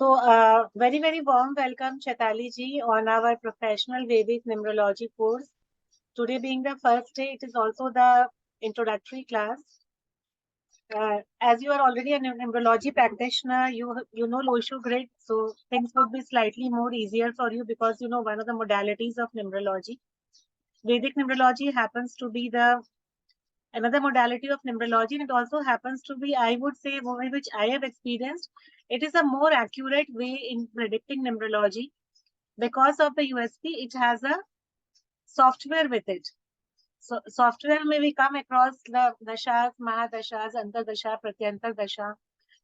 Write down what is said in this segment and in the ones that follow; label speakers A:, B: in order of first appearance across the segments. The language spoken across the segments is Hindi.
A: Very warm welcome, Chaitali ji, on our professional Vedic numerology course. Today being the first day, it is also the introductory class. As you are already a numerology practitioner, you know Loshu grid, so things would be slightly more easier for you because you know one of the modalities of numerology. Vedic numerology happens to be the another modality of numerology, and it also happens to be, I would say, one which I have experienced. It is a more accurate way in predicting numerology. Because of the USP, it has a software with it. So software may we come across the dashas, mahadashas, antardasha, pratyantar dasha.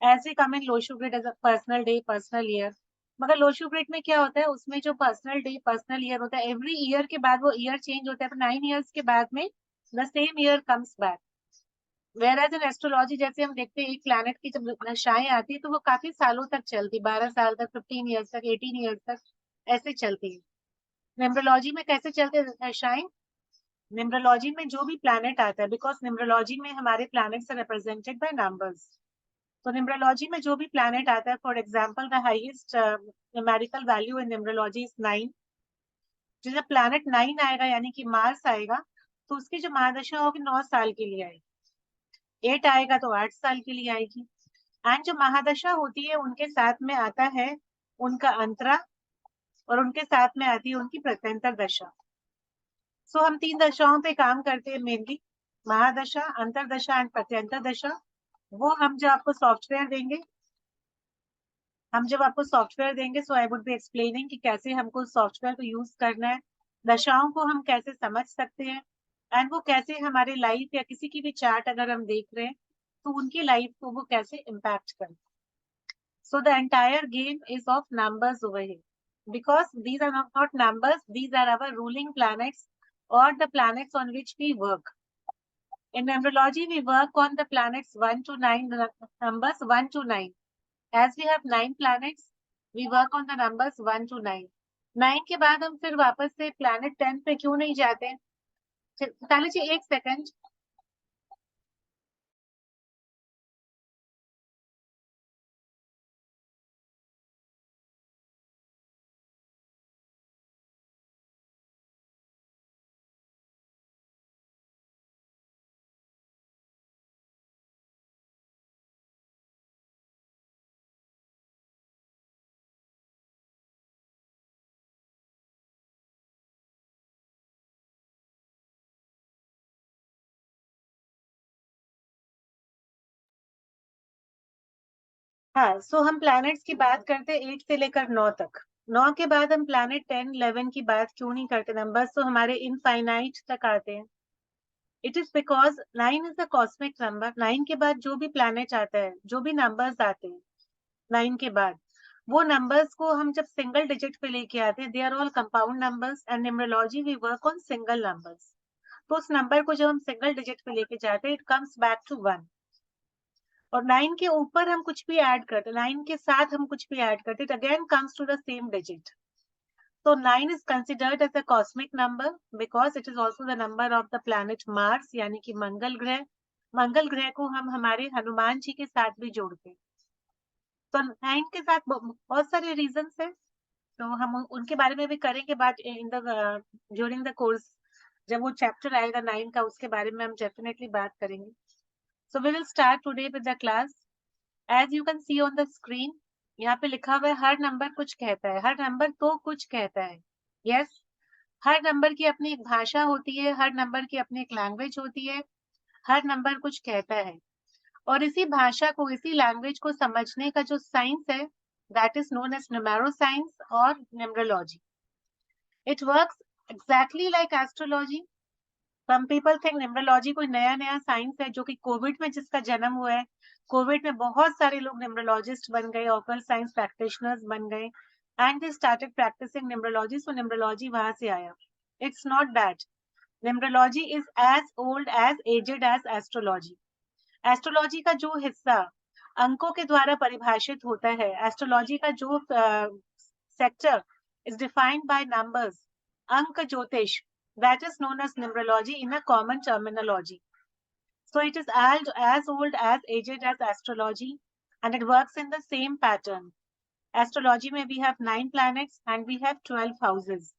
A: As we come in Loshu grid as a personal day, personal year. मगर लोशू ग्रिड में क्या होता है, उसमें जो पर्सनल डे पर्सनल ईयर होता है, एवरी ईयर के बाद वो ईयर चेंज होता है, 9 ईयर्स के बाद में the same year comes back. Whereas in astrology जैसे हम देखते हैं एक प्लैनेट की जब दशाएं आती है तो वो काफी सालों तक चलती, 12 साल तक, 15 ईयर्स तक, 18 ईयर्स तक ऐसे चलती है. न्यूमरोलॉजी में कैसे चलते हैं दशाएं? न्यूमरोलॉजी में जो भी प्लैनेट आता है, बिकॉज न्यूमरोलॉजी में हमारे planets are represented by numbers. तो न्यूमरोलॉजी में जो भी प्लैनेट आता है, for example the highest numerical value in numerology is 9. जब प्लैनेट 9 आएगा यानी कि मार्स आएगा, तो उसकी जो महादशा होगी 9 साल के लिए आएगी. 8 आएगा तो 8 साल के लिए आएगी. एंड जो महादशा होती है उनके साथ में आता है उनका अंतरा, और उनके साथ में आती है उनकी प्रत्यंतर दशा. सो हम 3 दशाओं पे काम करते हैं मेनली, महादशा, अंतरदशा एंड प्रत्यंतर दशा. वो हम जब आपको सॉफ्टवेयर देंगे सो आई वुड बी एक्सप्लेनिंग कि कैसे हमको सॉफ्टवेयर को यूज करना है, दशाओं को हम कैसे समझ सकते हैं, एंड वो कैसे हमारे लाइफ या किसी की भी चार्ट अगर हम देख रहे हैं तो उनकी लाइफ को वो कैसे इम्पैक्ट करे. So the entire game is of numbers over here. Because these are not numbers, these are our ruling planets or the planets on which we work. In numerology, we work on the planets 1 to 9, the numbers 1 to 9. As we have 9 planets, we work on the numbers 1 to 9. 9 के बाद हम फिर वापस से planet 10 पे क्यों नहीं जाते? ताली जी एक सेकंड. हाँ, सो हम प्लैनेट्स की बात करते हैं 8 से लेकर 9 तक. 9 के बाद हम प्लैनेट 10, 11 की बात क्यों नहीं करते? नंबर्स तो हमारे इनफाइनाइट तक आते हैं. It is because 9 is the cosmic number. 9 के बाद जो भी प्लैनेट आता है, जो भी नंबर्स आते हैं 9 के बाद, वो नंबर्स को हम जब सिंगल डिजिट पे लेके आते हैं, they are all compound numbers. And numerology we work on single numbers. तो उस नंबर को जब हम सिंगल डिजिट पे लेके जाते हैं, इट कम्स बैक टू 1. और 9 के ऊपर हम कुछ भी ऐड करते, 9 के साथ हम कुछ भी ऐड करते, it again comes to the same digit. So 9 is considered as a cosmic number because it is also the number of the planet Mars, यानी कि मंगल ग्रह. मंगल ग्रह को हम हमारे हनुमान जी के साथ भी जोड़ते हैं. तो 9 के साथ बहुत सारे रीजंस हैं, तो हम उनके बारे में भी करेंगे बात in the during the course. जब वो चैप्टर आएगा 9 का, उसके बारे में हम डेफिनेटली बात करेंगे. So we will start today with the class. As you can see on the screen, यहाँ पे लिखा हुआ है हर नंबर कुछ कहता है. हर नंबर तो कुछ कहता है. यस, हर नंबर की अपनी एक भाषा होती है, हर नंबर की अपनी एक लैंग्वेज होती है. हर नंबर कुछ कहता है, और इसी भाषा को, इसी लैंग्वेज को समझने का जो साइंस है, that is known as numero science और numerology. It works exactly like astrology. Some people think numerology कोई नया नया साइंस है जो कि कोविड में जिसका जन्म हुआ है. कोविड में बहुत सारे लोग न्यूमरोलॉजिस्ट बन गए, ऑकल्ट साइंस प्रैक्टिशनर्स बन गए, and they started practising numerology. So numerology वहां से आया. It's not that. Numerology is as old as aged as astrology. Astrology का जो हिस्सा अंकों के द्वारा परिभाषित होता है, एस्ट्रोलॉजी का जो sector is defined by numbers, अंक ज्योतिष, that is known as numerology in a common terminology. So it is as old as aged as astrology, and it works in the same pattern. Astrology में we have 9 planets and we have 12 houses.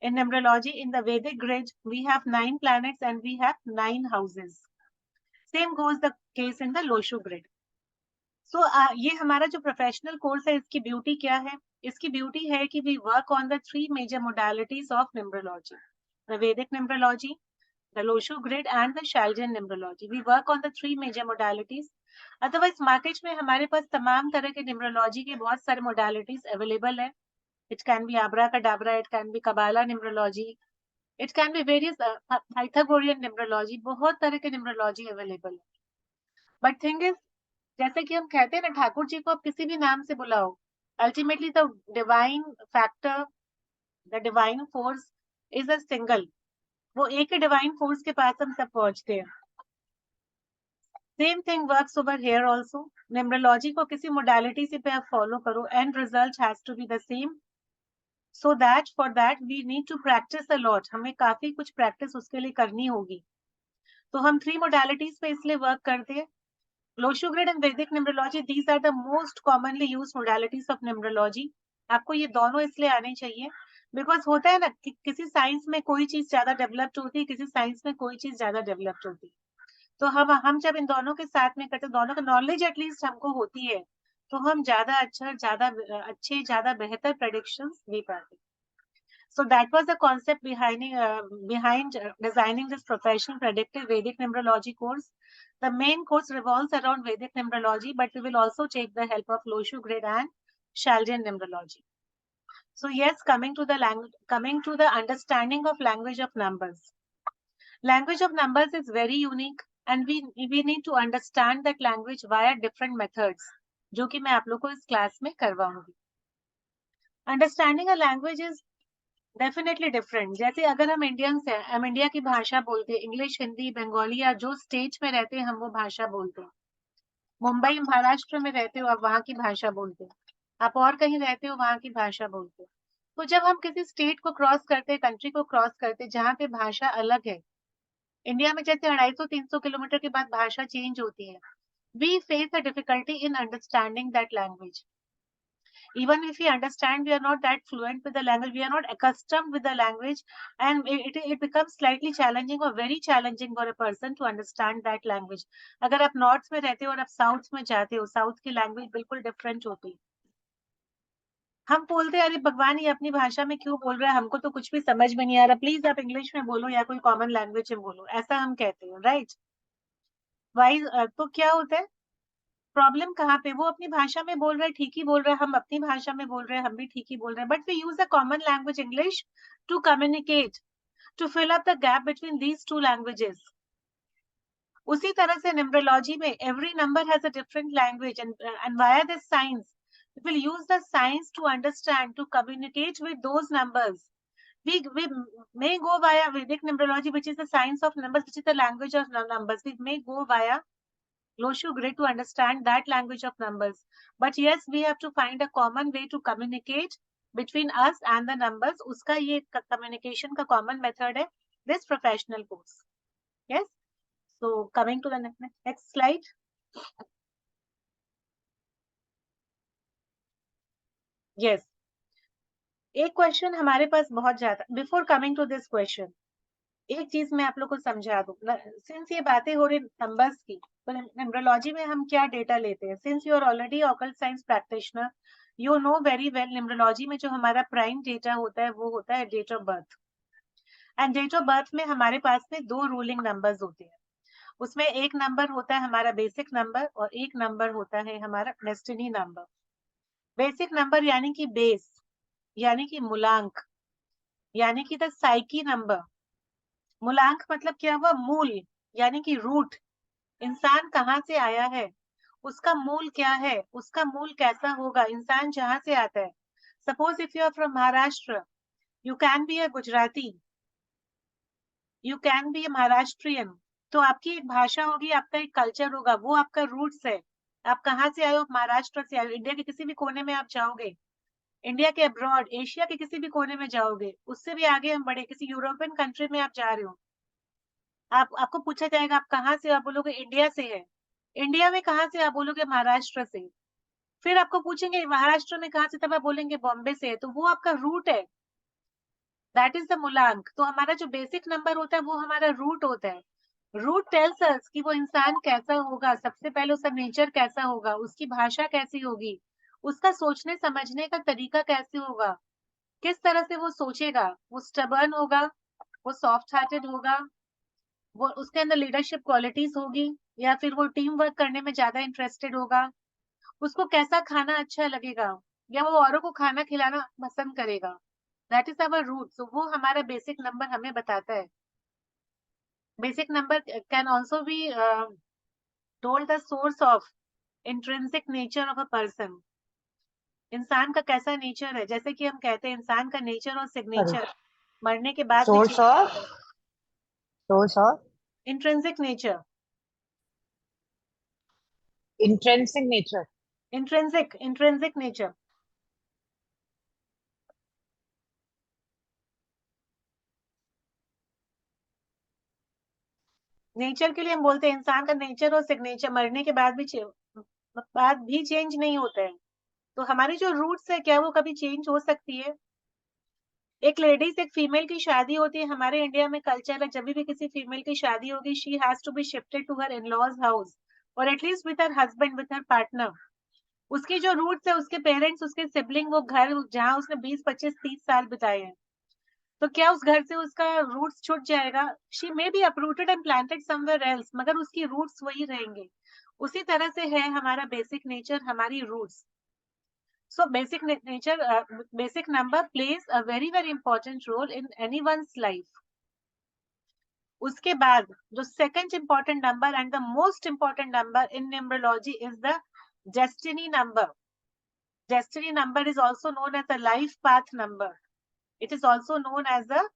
A: In numerology, in the Vedic grid, we have 9 planets and we have 9 houses. Same goes the case in the Loshu grid. So ये हमारा जो प्रोफेशनल कोर्स है, इसकी ब्यूटी क्या है? इसकी ब्यूटी है कि we work on the 3 major modalities of numerology: the Vedic numerology, the Loshu grid and the Chaldean numerology. We work on the 3 major modalities. Otherwise market में हमारे पास तमाम तरह के न्यूमरोलॉजी के बहुत सारे मोडालिटीज अवेलेबल है. It can be abracadabra, it can be Kabbalah numerology, it can be various Pythagorean numerology, बहुत तरह के न्यूमरोलॉजी अवेलेबल है. बट थिंग इज, जैसे कि हम कहते हैं ना, ठाकुर जी को आप किसी भी नाम से बुलाओ, ultimately the divine factor, the divine force is a single. वो एक ही डिवाइन फोर्स के पास हम सब पहुंचते हैं. Same thing works over here also. Numerology को किसी मोडालिटी से पे आप फॉलो करो, and result has to be the same. So that for that we need to practise a lot. हमें काफी कुछ प्रैक्टिस उसके लिए करनी होगी. तो हम 3 मोडालिटीज पे इसलिए वर्क करते हैं. Loshu grid and Vedic numerology, these are the most commonly used modalities of numerology. आपको ये दोनों इसलिए आने चाहिए बिकॉज होता है ना कि किसी साइंस में कोई चीज ज्यादा डेवलप्ड होती है, किसी साइंस में कोई चीज ज्यादा डेवलप्ड होती है. तो हम जब इन दोनों के साथ में करते, दोनों का नॉलेज एटलीस्ट हमको होती है, तो हम ज्यादा अच्छे ज्यादा बेहतर प्रेडिक्शंस दे पाते. So that was the concept behind designing this professional predictive Vedic numerology course. The main course revolves around Vedic numerology, but we will also take the help of Loshu grid and Chaldean numerology. So yes, coming to the understanding of language of numbers. Language of numbers is very unique, and we need to understand that language via different methods, जो कि मैं आप लोग को इस क्लास में करवाऊंगी. Understanding a language is definitely different. जैसे अगर हम इंडियंस हैं, हम इंडिया की भाषा बोलते हैं, इंग्लिश, हिंदी, बंगाली, या जो स्टेट में रहते हैं हम वो भाषा बोलते हैं. मुंबई महाराष्ट्र में रहते हो, आप वहाँ की भाषा बोलते हैं. आप और कहीं रहते हो, वहाँ की भाषा बोलते हैं. तो जब हम किसी स्टेट को क्रॉस करते हैं, कंट्री को क्रॉस करते हैं, जहाँ पे भाषा अलग है, इंडिया में जैसे 250-300 किलोमीटर के बाद भाषा चेंज होती है, we face a difficulty in understanding that language. Even if we understand, we are not that fluent with the language, we are not accustomed with the language, and it becomes slightly challenging or very challenging for a person to understand that language. अगर आप नॉर्थ में रहते हो और आप साउथ में जाते हो, साउथ की लैंग्वेज बिल्कुल डिफरेंट होती है. हम बोलते हैं अरे भगवान ये अपनी भाषा में क्यों बोल रहा है, हमको तो कुछ भी समझ में नहीं आ रहा, प्लीज आप इंग्लिश में बोलो या कोई कॉमन लैंग्वेज में बोलो, ऐसा हम कहते हैं, राइट? वाइज तो क्या होता है, प्रॉब्लम कहाँ पे, वो अपनी भाषा में बोल रहे हैं, ठीक ही बोल रहे हैं, हम अपनी भाषा में बोल रहे हैं, हम भी ठीक ही बोल रहे हैं, but we use a common language English to communicate, to fill up the gap between these two languages. उसी तरह से न्यूमरोलॉजी में every number has a different language, and via this science we will use the science to understand, to communicate with those numbers. We may go via Vedic numerology, which is the science of numbers, which is the language of numbers. We may go via Loshu grid to understand that language of numbers. But yes, we have to find a common way to communicate between us and the numbers. Uska ye communication ka common method hai, this professional course. Yes. So coming to the next slide. Yes. एक क्वेश्चन हमारे पास बहुत ज्यादा, before coming to this question, एक चीज मैं आप लोग को समझा दूं. सिंस ये बातें हो रही नंबर्स की, तो न्यूमरोलॉजी में हम क्या डेटा लेते हैं? Since you are already occult science practitioner, you know very well numerology में जो हमारा प्राइम डेटा होता है वो होता है date of birth. And date of birth में हमारे पास में 2 रूलिंग नंबर्स होते हैं. उसमें एक नंबर होता है हमारा बेसिक नंबर, और एक नंबर होता है हमारा डेस्टिनी नंबर. बेसिक नंबर यानी कि बेस, यानी कि मूलांक, यानी कि द साइकी नंबर. मूलांक मतलब क्या हुआ? मूल, यानी कि रूट. इंसान कहाँ से आया है, उसका मूल क्या है, उसका मूल कैसा होगा, इंसान जहां से आता है. Suppose if you are from Maharashtra, you can be a Gujarati, you can be a Maharashtrian. तो आपकी एक भाषा होगी, आपका एक कल्चर होगा, वो आपका रूट्स है. आप कहाँ से आए हो? महाराष्ट्र से आए हो. इंडिया के किसी भी कोने में आप जाओगे, इंडिया के अब्रॉड, एशिया के किसी भी कोने में जाओगे, उससे भी आगे हम बढ़े, किसी यूरोपियन कंट्री में आप जा रहे हो, आपको पूछा जाएगा आप कहाँ से, आप बोलोगे इंडिया से है. इंडिया में कहाँ से, आप बोलोगे महाराष्ट्र से. फिर आपको पूछेंगे महाराष्ट्र में कहाँ से, तब आप बोलेंगे बॉम्बे से है, तो वो आपका रूट है, दैट इज द मूलांक। तो हमारा जो बेसिक नंबर होता है वो हमारा रूट होता है। रूट टेल्स अस कि वो इंसान कैसा होगा, सबसे पहले उसका नेचर कैसा होगा, उसकी भाषा कैसी होगी, उसका सोचने समझने का तरीका कैसे होगा, किस तरह से वो सोचेगा, वो स्टबर्न होगा, वो सॉफ्ट हार्टेड होगा, वो उसके अंदर लीडरशिप क्वालिटीज होगी, या फिर वो टीम वर्क करने में ज्यादा इंटरेस्टेड होगा, उसको कैसा खाना अच्छा लगेगा, या वो औरों को खाना खिलाना पसंद करेगा। That is our root. So वो हमारा बेसिक नंबर हमें बताता है। Basic number can also be told the source of intrinsic nature of a person. इंसान का कैसा नेचर है, जैसे कि हम कहते हैं इंसान का नेचर और
B: सॉरी,
A: सिग्नेचर मरने के बाद भी
B: सोर्स
A: चेंज
B: ऑफ,
A: होता है।
B: Source of
A: intrinsic nature,
B: intrinsic nature.
A: Intrinsic nature. Nature के लिए हम बोलते हैं इंसान का नेचर और सिग्नेचर मरने के बाद भी चेंज नहीं होता है। तो हमारी जो रूट्स है क्या वो कभी चेंज हो सकती है? एक लेडीज, एक फीमेल की शादी होती है, हमारे इंडिया में कल्चर है, जब भी किसी फीमेल की शादी होगी she has to be shifted to her in laws house, और at least with her husband, with her partner. उसकी जो रूट्स है, उसके पेरेंट्स, उसके सिबलिंग, वो घर जहाँ उसने 20, 25, 30 साल बिताए हैं, तो क्या उस घर से उसका रूट्स छूट जाएगा? She may be uprooted and planted somewhere else, मगर उसकी रूट्स वही रहेंगे। उसी तरह से है हमारा बेसिक नेचर, हमारी roots. So basic number plays a very important role in anyone's life. उसके बाद जो second important number and the most important number in numerology is the destiny number. Destiny number is also known as the life path number. It is also known as the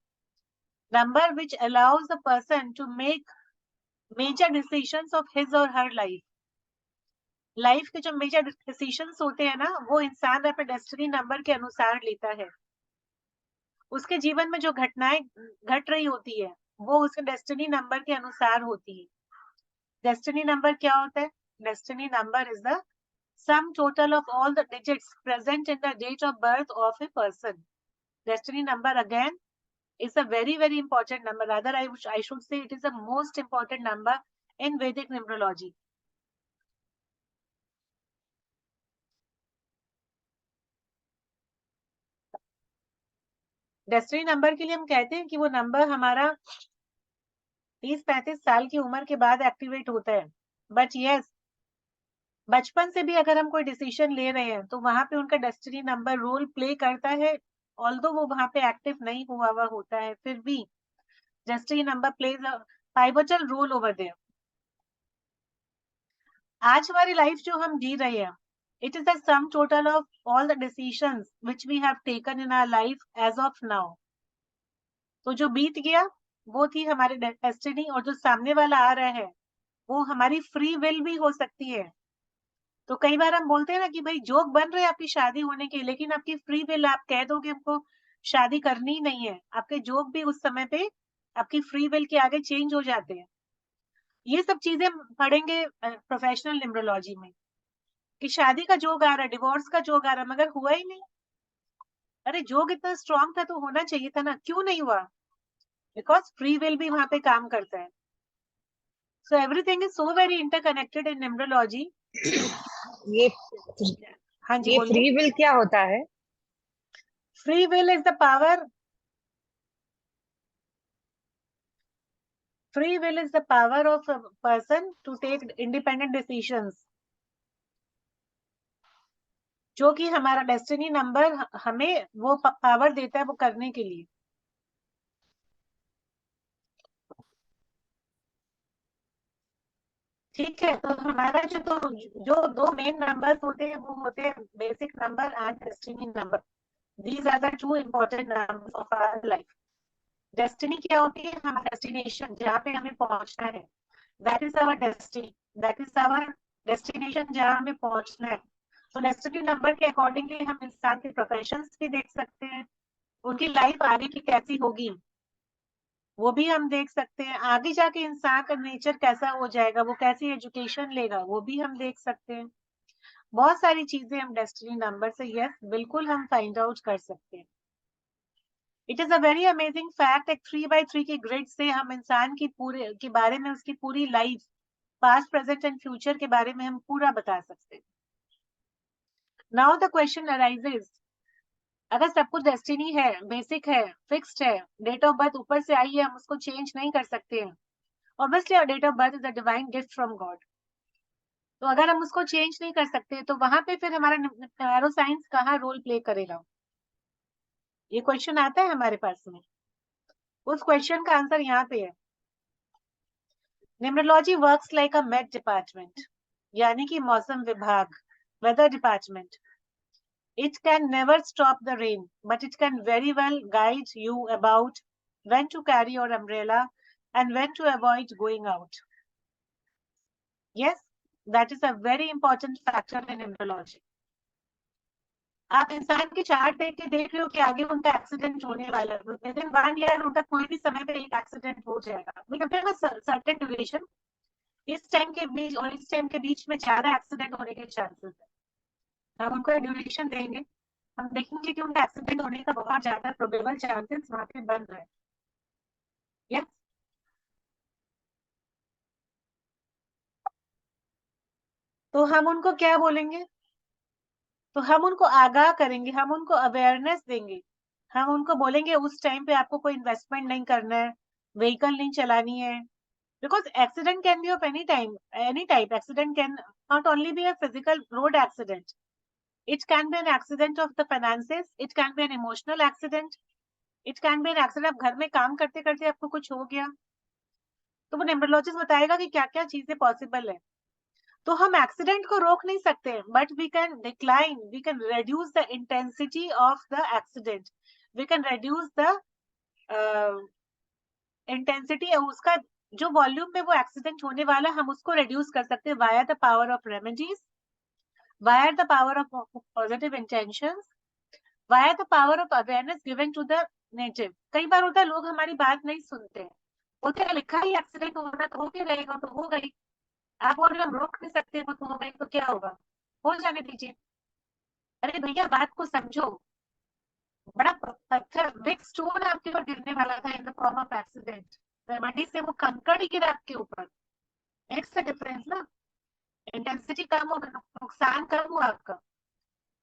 A: number which allows the person to make major decisions of his or her life. Life के जो मेजर डिसीजंस होते हैं ना, वो इंसान अपने डेस्टिनी नंबर के अनुसार लेता है। उसके जीवन में जो घटनाएं घट रही होती है वो उसके डेस्टिनी नंबर के अनुसार होती है। डेस्टिनी नंबर क्या होता है? Destiny number is the sum total of all the digits present in the date of birth of a person. Destiny number again is a very important number. Rather, I should say it is the most important number in Vedic numerology. Destiny number के लिए हम कहते हैं कि वो नंबर हमारा 30-35 साल की उम्र के बाद एक्टिवेट होता है। बट यस, बचपन से भी अगर हम कोई डिसीजन ले रहे हैं तो वहां पे उनका डेस्टिनी नंबर रोल प्ले करता है, ऑल्दो वो वहां पे एक्टिव नहीं हुआ हुआ होता है, फिर भी destiny number plays a pivotal role over there. आज हमारी लाइफ जो हम जी रहे हैं, it is the sum total of all the decisions which we have taken in our life as of now. तो जो बीत गया वो थी हमारी डेस्टिनी, और जो सामने वाला आ रहा है वो हमारी फ्री विल भी हो सकती है। तो कई बार हम बोलते हैं ना कि भाई जोक बन रहे हैं आपकी शादी होने की, लेकिन आपकी फ्री विल, आप कह दो कि हमको शादी करनी ही नहीं है, आपके जोक भी उस समय पे आपकी फ्री विल के आगे चेंज हो जाते हैं। ये सब चीजें हम पढ़ेंगे प्रोफेशनल न्यूमरोलॉजी में, कि शादी का जोग आ रहा है, डिवोर्स का जोग आ रहा है, मगर हुआ ही नहीं। अरे जोग इतना स्ट्रांग था तो होना चाहिए था ना, क्यों नहीं हुआ? बिकॉज फ्री विल भी वहां पे काम करता है। So everything is so very interconnected in numerology.
B: ये
A: हाँ जी
B: ये
A: बोलिए।
B: फ्री विल क्या होता है?
A: Free will is the power, free will is the power of a person to take independent decisions, जो कि हमारा डेस्टिनी नंबर हमें वो पावर देता है वो करने के लिए। ठीक है, तो हमारा जो दो मेन नंबर होते हैं वो होते हैं basic number and destiny number. These are the two important numbers of our life. Destiny क्या होती है? हमारा डेस्टिनेशन, जहाँ पे हमें पहुंचना है, that is our destiny, that is our destination, जहाँ हमें पहुंचना है। तो डेस्टिनी नंबर के अकॉर्डिंगली हम इंसान के प्रोफेशंस भी देख सकते हैं, उनकी लाइफ आगे की कैसी होगी वो भी हम देख सकते हैं, आगे जाके इंसान का नेचर कैसा हो जाएगा, वो कैसी एजुकेशन लेगा वो भी हम देख सकते हैं। बहुत सारी चीजें हम डेस्टिनी नंबर से यस बिल्कुल हम फाइंड आउट कर सकते हैं। It is a very amazing fact, एक 3x3 की ग्रिड से हम इंसान की पूरे के बारे में, उसकी पूरी life, past present and future के बारे में हम पूरा बता सकते हैं। नाउ द क्वेश्चन अराइजेज, अगर सब कुछ डेस्टिनी है, बेसिक है, फिक्स्ड है, डेट ऑफ बर्थ ऊपर से आई है, हम उसको चेंज नहीं कर सकते हैं, obviously our date of birth is a divine gift from God. तो अगर हम उसको चेंज नहीं कर सकते तो वहां पे फिर हमारा न्यूरो साइंस कहाँ रोल प्ले करेगा? ये क्वेश्चन आता है हमारे पास में। उस क्वेश्चन का आंसर यहाँ पे है। Numerology works like a met department, यानी कि मौसम विभाग, weather department. It can never stop the rain, but it can very well guide you about when to carry your umbrella and when to avoid going out. Yes, that is a very important factor in embryology. आप इंसान की चार्ट देख के देख रहे हो कि आगे उनका एक्सीडेंट होने वाला है, विद इन 1 ईयर उनका कोई भी समय पे एक एक्सीडेंट हो जाएगा, we can give a certain duration, इस टाइम के बीच और इस टाइम के बीच में ज्यादा एक्सीडेंट होने के चांसेस है, हम उनको ड्यूरेशन देंगे, हम देखेंगे कि उनका एक्सीडेंट होने का बहुत ज्यादा प्रोबेबल चांसेस वहां पे बन रहे हैं। Yes? तो हम उनको क्या बोलेंगे? तो हम उनको आगाह करेंगे, हम उनको अवेयरनेस देंगे, हम उनको बोलेंगे उस टाइम पे आपको कोई इन्वेस्टमेंट नहीं करना है, व्हीकल नहीं चलानी है, because accident can be of any time, any type. Accident can not only be a physical road accident, it can be an accident of the finances, it can be an emotional accident, it can be an accident, आप घर में काम करते करते आपको कुछ हो गया, तो वो न्यूमरोलॉजिस्ट बताएगा कि क्या क्या चीजें पॉसिबल है। तो हम एक्सीडेंट को रोक नहीं सकते, but we can decline, we can reduce the intensity of the accident, we can reduce the intensity, उसका जो वॉल्यूम में वो एक्सीडेंट होने वाला हम उसको रिड्यूस कर सकते हैं via the power of remedies, via the power of positive intentions, via the power of awareness given to the native. कई बार होता है लोग हमारी बात नहीं सुनते हैं, बोलते हैं लिखा ही एक्सीडेंट होना तो होके रहेगा, तो हो गई, आप बोल रहे हम रोक नहीं सकते, वो तो हो गई तो क्या होगा, हो जाने दीजिए। अरे भैया बात को समझो, बड़ा पत्थर, बिग स्टोन आपके ऊपर गिरने वाला था in the form of accident, remedy से वो कंकड़ ही गिरा आपके ऊपर, इट्स द डिफरेंस ना, इंटेंसिटी कम हो, नुकसान कम हुआ आपका।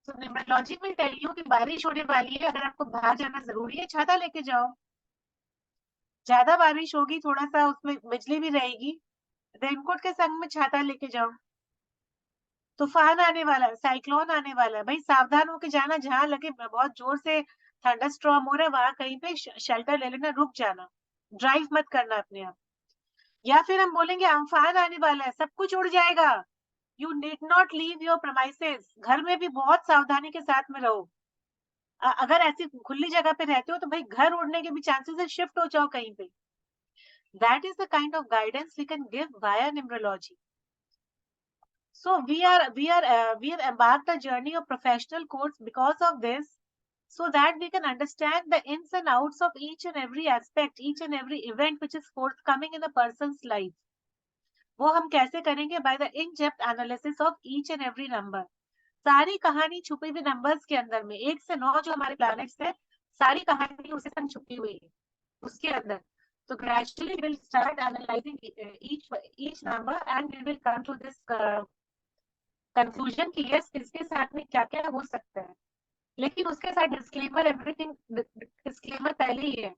A: तो न्यूमरोलॉजी में टेल यू कि बारिश होने वाली है, अगर आपको बाहर जाना जरूरी है छाता लेके जाओ, ज्यादा बारिश होगी थोड़ा सा उसमें बिजली भी रहेगी, रेनकोट के संग में छाता लेके जाओ। तूफान आने वाला है, साइक्लोन आने वाला है, भाई सावधान होके जाना, जहां लगे बहुत जोर से थंडर स्टॉर्म हो रहा है वहां कहीं पे शेल्टर ले लेना, रुक जाना, ड्राइव मत करना अपने आप। या फिर हम बोलेंगे अम्फान आने वाला है, सब कुछ उड़ जाएगा, you need not leave your premises, घर में भी बहुत सावधानी के साथ में रहो। अगर ऐसी खुली जगह पे रहते हो तो भाई घर उड़ने के भी चांसेस है, शिफ्ट हो जाओ कहीं पे। That is the kind of guidance we can give via numerology. So we have embarked a journey of professional course because of this, so that we can understand the ins and outs of each and every aspect, each and every event which is forthcoming in a person's life. वो हम कैसे करेंगे? By the in-depth analysis of each and every number. सारी कहानी छुपी हुई नंबर्स के अंदर में, 1 से 9 जो हमारे प्लैनेट्स है, सारी कहानी उसी संग छुपी हुई है उसके अंदर। So gradually we'll start analyzing each number and we will come to this conclusion की यस किसके साथ में क्या क्या हो सकता है। लेकिन उसके साथ डिस्क्लेमर, एवरीथिंग डिस्क्लेमर पहले ही है।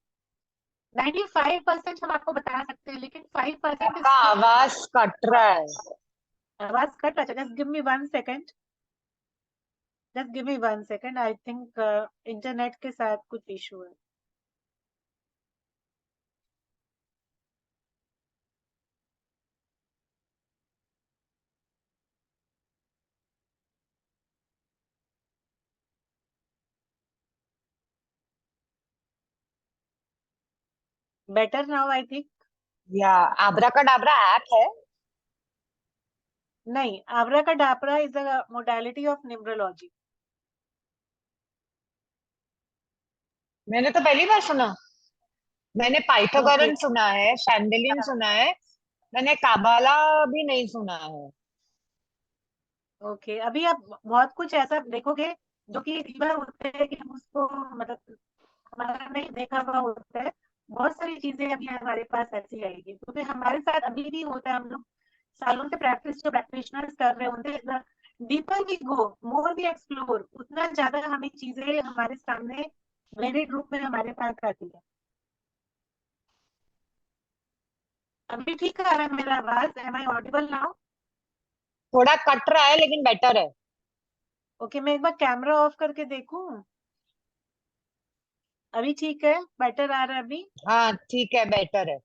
A: 95% हम आपको बता सकते हैं, लेकिन 5%
B: आपका आवाज कट रहा है।
A: आवाज कट रहा है। Just give me 1 second, just give me 1 second, I think internet के साथ कुछ इशू है। Better now I think.
B: या आब्रा का डाबरा ऐप है?
A: नहीं, abracadabra is a modality of numerology.
B: मैंने तो पहली बार सुना। मैंने
A: ओके,
B: पाइथागोरन सुना है, शैंडेलियन सुना है, मैंने काबाला भी नहीं सुना है।
A: ओके, अभी आप बहुत कुछ ऐसा देखोगे जो कि कई बार होता है कि हम उसको मतलब हमारा नहीं देखा हुआ होता है। बहुत सारी चीजें अभी हमारे पास ऐसी आएगी, क्योंकि हमारे साथ अभी भी होता है। हम लोग सालों से प्रैक्टिस जो प्रैक्टिशनर्स कर रहे होते हैं, deeper we go, more we explore, उतना ज्यादा हमें चीजें हमारे सामने वेरिड रूप में हमारे पास आती है। अभी ठीक आ रहा है मेरा आवाज? Am I audible now?
B: थोड़ा कट रहा है लेकिन बेटर है।
A: ओके, मैं एक बार कैमरा ऑफ करके देखूं। अभी ठीक है, बेटर आ रहा है अभी?
B: हाँ ठीक है, बेटर है।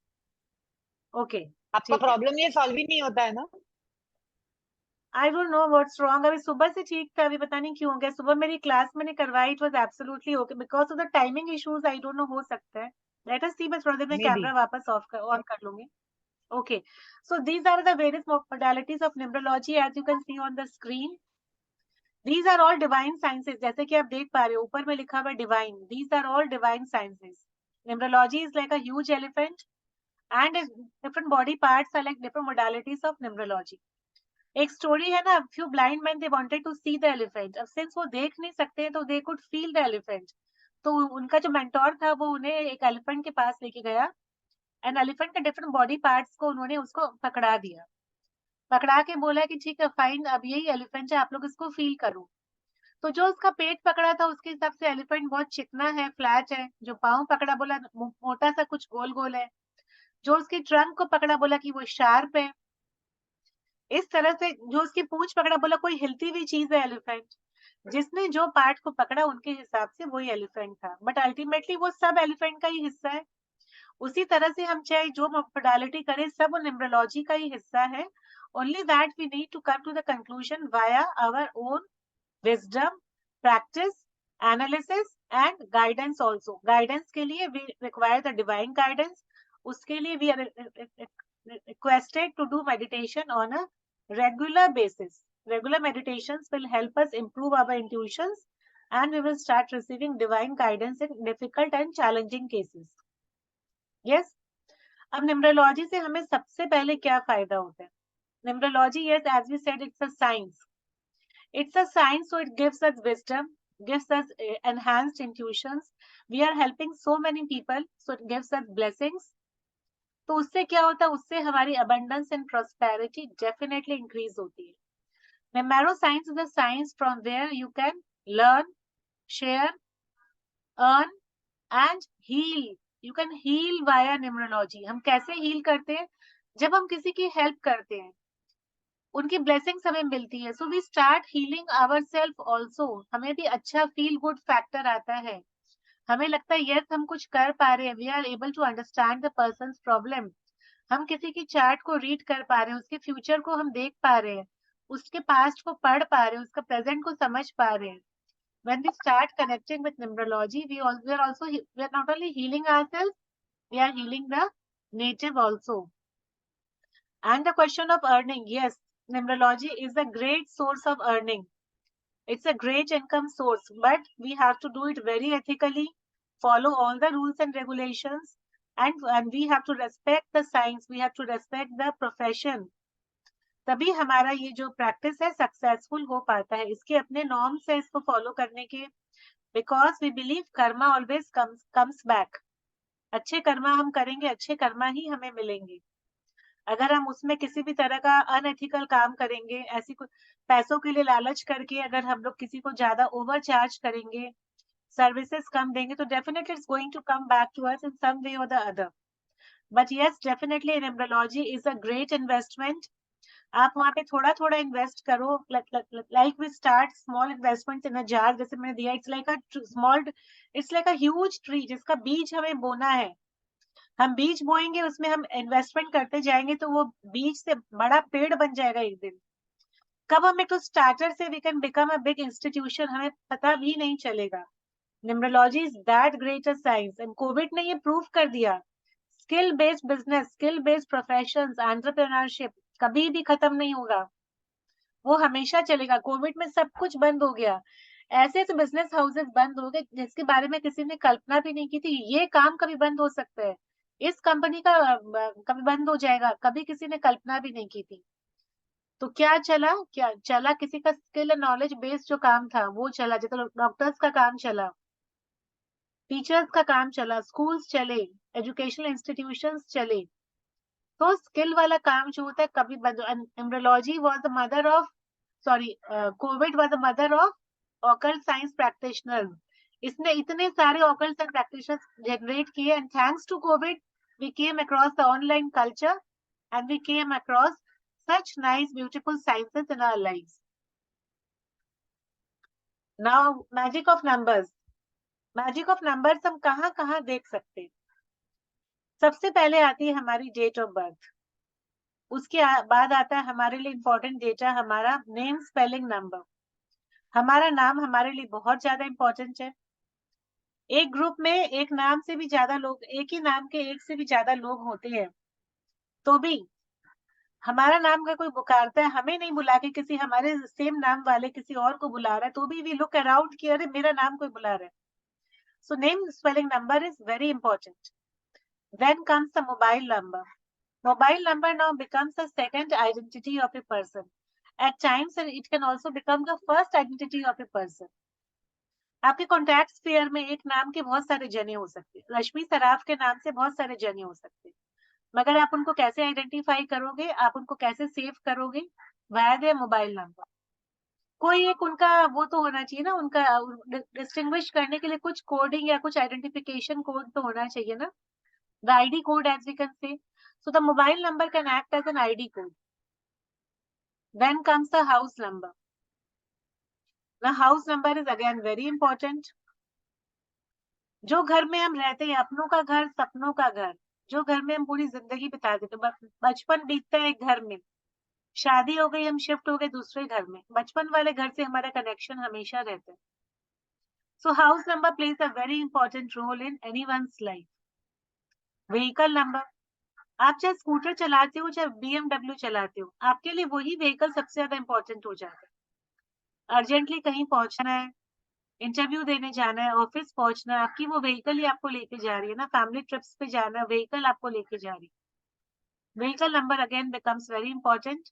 A: ओके,
B: आपका
A: ठीक है।
B: प्रॉब्लम ये सॉल्व ही नहीं होता है ना?
A: I don't know what's wrong. अभी सुबह से ठीक था, अभी पता नहीं क्यों हो गया। सुबह मेरी क्लास मैंने करवाई, it was absolutely okay. Because of the timing issues, I don't know, हो सकता है। लेट अस सी, मैं थोड़ी देर में
B: मे बी।
A: कैमरा वापस ऑन कर लूंगी। Okay, so these are the various modalities of numerology as you can see on the screen. These are all divine sciences, जैसे कि आप देख पा रहे हो ऊपर में लिखा हुआ divine. These are all divine sciences. Numerology is like a huge elephant and its different body parts are like different modalities of numerology. एक स्टोरी है ना, few blind men they wanted to see the elephant. अब सिंस वो देख नहीं सकते तो they could feel the elephant. तो उनका जो मेंटोर था वो उन्हें एक एलिफेंट के पास लेके गया, एंड एलिफेंट के डिफरेंट बॉडी पार्ट्स को उन्होंने उसको पकड़ा दिया। पकड़ा के बोला कि ठीक है फाइन, अब यही एलिफेंट है, आप लोग इसको फील करो। तो जो उसका पेट पकड़ा था उसके हिसाब से एलिफेंट बहुत चिकना है, फ्लैट है। जो पाँव पकड़ा बोला मोटा सा कुछ गोल गोल है। जो उसकी ट्रंक को पकड़ा बोला कि वो शार्प है। इस तरह से जो उसकी पूंछ पकड़ा बोला कोई हिलती हुई चीज है एलिफेंट। जिसने जो पार्ट को पकड़ा उनके हिसाब से वही एलिफेंट था, बट अल्टीमेटली वो सब एलिफेंट का ही हिस्सा है। उसी तरह से हम चाहे जो मोडालिटी करें, सब वो न्यूमरोलॉजी का ही हिस्सा है। Only that we need to come to the conclusion via our own wisdom, practice, analysis and guidance also. Guidance के लिए we require the divine guidance. उसके लिए we are requested to do meditation on a regular basis. Regular meditations will help us improve our intuitions, and we will start receiving divine guidance in difficult and challenging cases. Yes. अब न्यूमरोलॉजी से हमें सबसे पहले क्या फायदा होता है? Numerology, yes, as we said, it's a science. It's a science, so it gives us wisdom, gives us enhanced intuitions. We are helping so many people, so it gives us blessings. तो उससे क्या होता है? उससे हमारी abundance and prosperity definitely increase होती है। Neuroscience is a science from where you can learn, share, earn and heal. You can heal via numerology. हम कैसे heal करते हैं? जब हम किसी की हेल्प करते हैं, उनकी ब्लेसिंग्स हमें मिलती है, so we start healing our self also. हमें भी अच्छा फील गुड फैक्टर आता है। हमें लगता है यस हम कुछ कर पा रहे हैं, we are able to understand the person's problem. हम किसी की चार्ट को रीड कर पा रहे हैं, उसके फ्यूचर को हम देख पा रहे हैं, उसके पास्ट को पढ़ पा रहे हैं, उसका प्रेजेंट को समझ पा रहे हैं। when we start connecting with numerology, we are also we are not only healing ourselves, we are healing the native also. And the question of earning, yes, numerology is a great source of earning. It's a great income source, but we have to do it very ethically, follow all the rules and regulations, and we have to respect the science, we have to respect the profession. तभी हमारा ये जो प्रैक्टिस है सक्सेसफुल हो पाता है। इसके अपने नॉर्म्स है इसको फॉलो करने के। Because we believe karma always comes back. अच्छे कर्मा हम करेंगे, अच्छे कर्मा ही हमें मिलेंगे। अगर हम उसमें किसी भी तरह का अनएथिकल काम करेंगे, ऐसी पैसों के लिए लालच करके अगर हम लोग किसी को ज्यादा ओवर चार्ज करेंगे, सर्विसेज कम देंगे, तो definitely it's going to come back to us in some way और the other. But yes, definitely numerology is a great investment. आप वहां पे थोड़ा थोड़ा इन्वेस्ट करो। Like we start small investment in a jar, जैसे मैंने दिया। It's like a small, it's like a huge tree जिसका बीज हमें बोना है। हम बीज बोएंगे, उसमें हम इन्वेस्टमेंट करते जाएंगे, तो वो बीज से बड़ा पेड़ बन जाएगा एक दिन। कब हम एक तो स्टार्टर से we can become a big institution, हमें पता भी नहीं चलेगा। Numerology is that great a science, and Covid ने ये प्रूव कर दिया। Skill based business, skill based profession, entrepreneurship कभी भी खत्म नहीं होगा, वो हमेशा चलेगा। कोविड में सब कुछ बंद हो गया, ऐसे ऐसे बिजनेस हाउसेस बंद हो गए जिसके बारे में किसी ने कल्पना भी नहीं की थी। ये काम कभी बंद हो सकता है, इस कंपनी का कभी बंद हो जाएगा, कभी किसी ने कल्पना भी नहीं की थी। तो क्या चला किसी का स्किल एंड नॉलेज बेस्ड जो काम था वो चला, जैसे डॉक्टर्स का काम चला, टीचर्स का काम चला, स्कूल्स चले, एजुकेशनल इंस्टीट्यूशंस चले। तो स्किल वाला काम जो होता है कभी embryology was the mother of, sorry, Covid was the mother of occult science practitioners. इसने इतने सारे ऑकल्ट साइंस प्रैक्टिशनर्स जनरेट किए, and thanks to Covid we came across the online culture and we came across such nice beautiful sciences in our lives. Now magic of numbers, magic of numbers हम कहाँ कहाँ देख सकते हैं। सबसे पहले आती है हमारी डेट ऑफ बर्थ, उसके बाद आता है हमारे लिए इंपॉर्टेंट डेटा, हमारा नेम स्पेलिंग नंबर। हमारा नाम हमारे लिए बहुत ज्यादा इंपॉर्टेंट है। एक ग्रुप में एक नाम से भी ज्यादा लोग, एक ही नाम के एक से भी ज्यादा लोग होते हैं, तो भी हमारा नाम का कोई पुकारता है, हमें नहीं बुला के किसी हमारे सेम नाम वाले किसी और को बुला रहा है, तो भी वी लुक अराउंड कि अरे मेरा नाम कोई बुला रहा है। So name spelling number is very important. Then comes the mobile number. Mobile number now becomes a second identity of a person. At times, it can also become the first identity of a person. आपके कॉन्टैक्ट स्फीयर में एक नाम के बहुत सारे जने हो सकते हैं। रश्मि सराफ के नाम से बहुत सारे जने हो सकते हैं, मगर आप उनको कैसे आइडेंटिफाई करोगे, आप उनको कैसे सेव करोगे? Via there mobile number. कोई एक उनका वो तो होना चाहिए ना, उनका डिस्टिंग्विश करने के लिए कुछ कोडिंग या कुछ आइडेंटिफिकेशन कोड तो होना चाहिए ना, the ID code as we can say. So the mobile number can act as an ID code. Then comes the house number. The house number is again very important. जो घर में हम रहते हैं, अपनों का घर, सपनों का घर, जो घर में हम पूरी जिंदगी बिता देते, बचपन बीतता है एक घर में, शादी हो गई, हम शिफ्ट हो गए दूसरे घर में, बचपन वाले घर से हमारा कनेक्शन हमेशा रहता है। So house number plays a very important role in anyone's life. Vehicle number, आप चाहे स्कूटर चलाते हो चाहे BMW चलाते हो, आपके लिए वही व्हीकल सबसे ज्यादा इंपॉर्टेंट हो जाता है। अर्जेंटली कहीं पहुंचना है, इंटरव्यू देने जाना है, ऑफिस पहुंचना है, आपकी वो व्हीकल ही आपको लेके जा रही है ना, फैमिली ट्रिप्स पे जाना है, व्हीकल आपको लेके जा रही है। Vehicle number again becomes very important.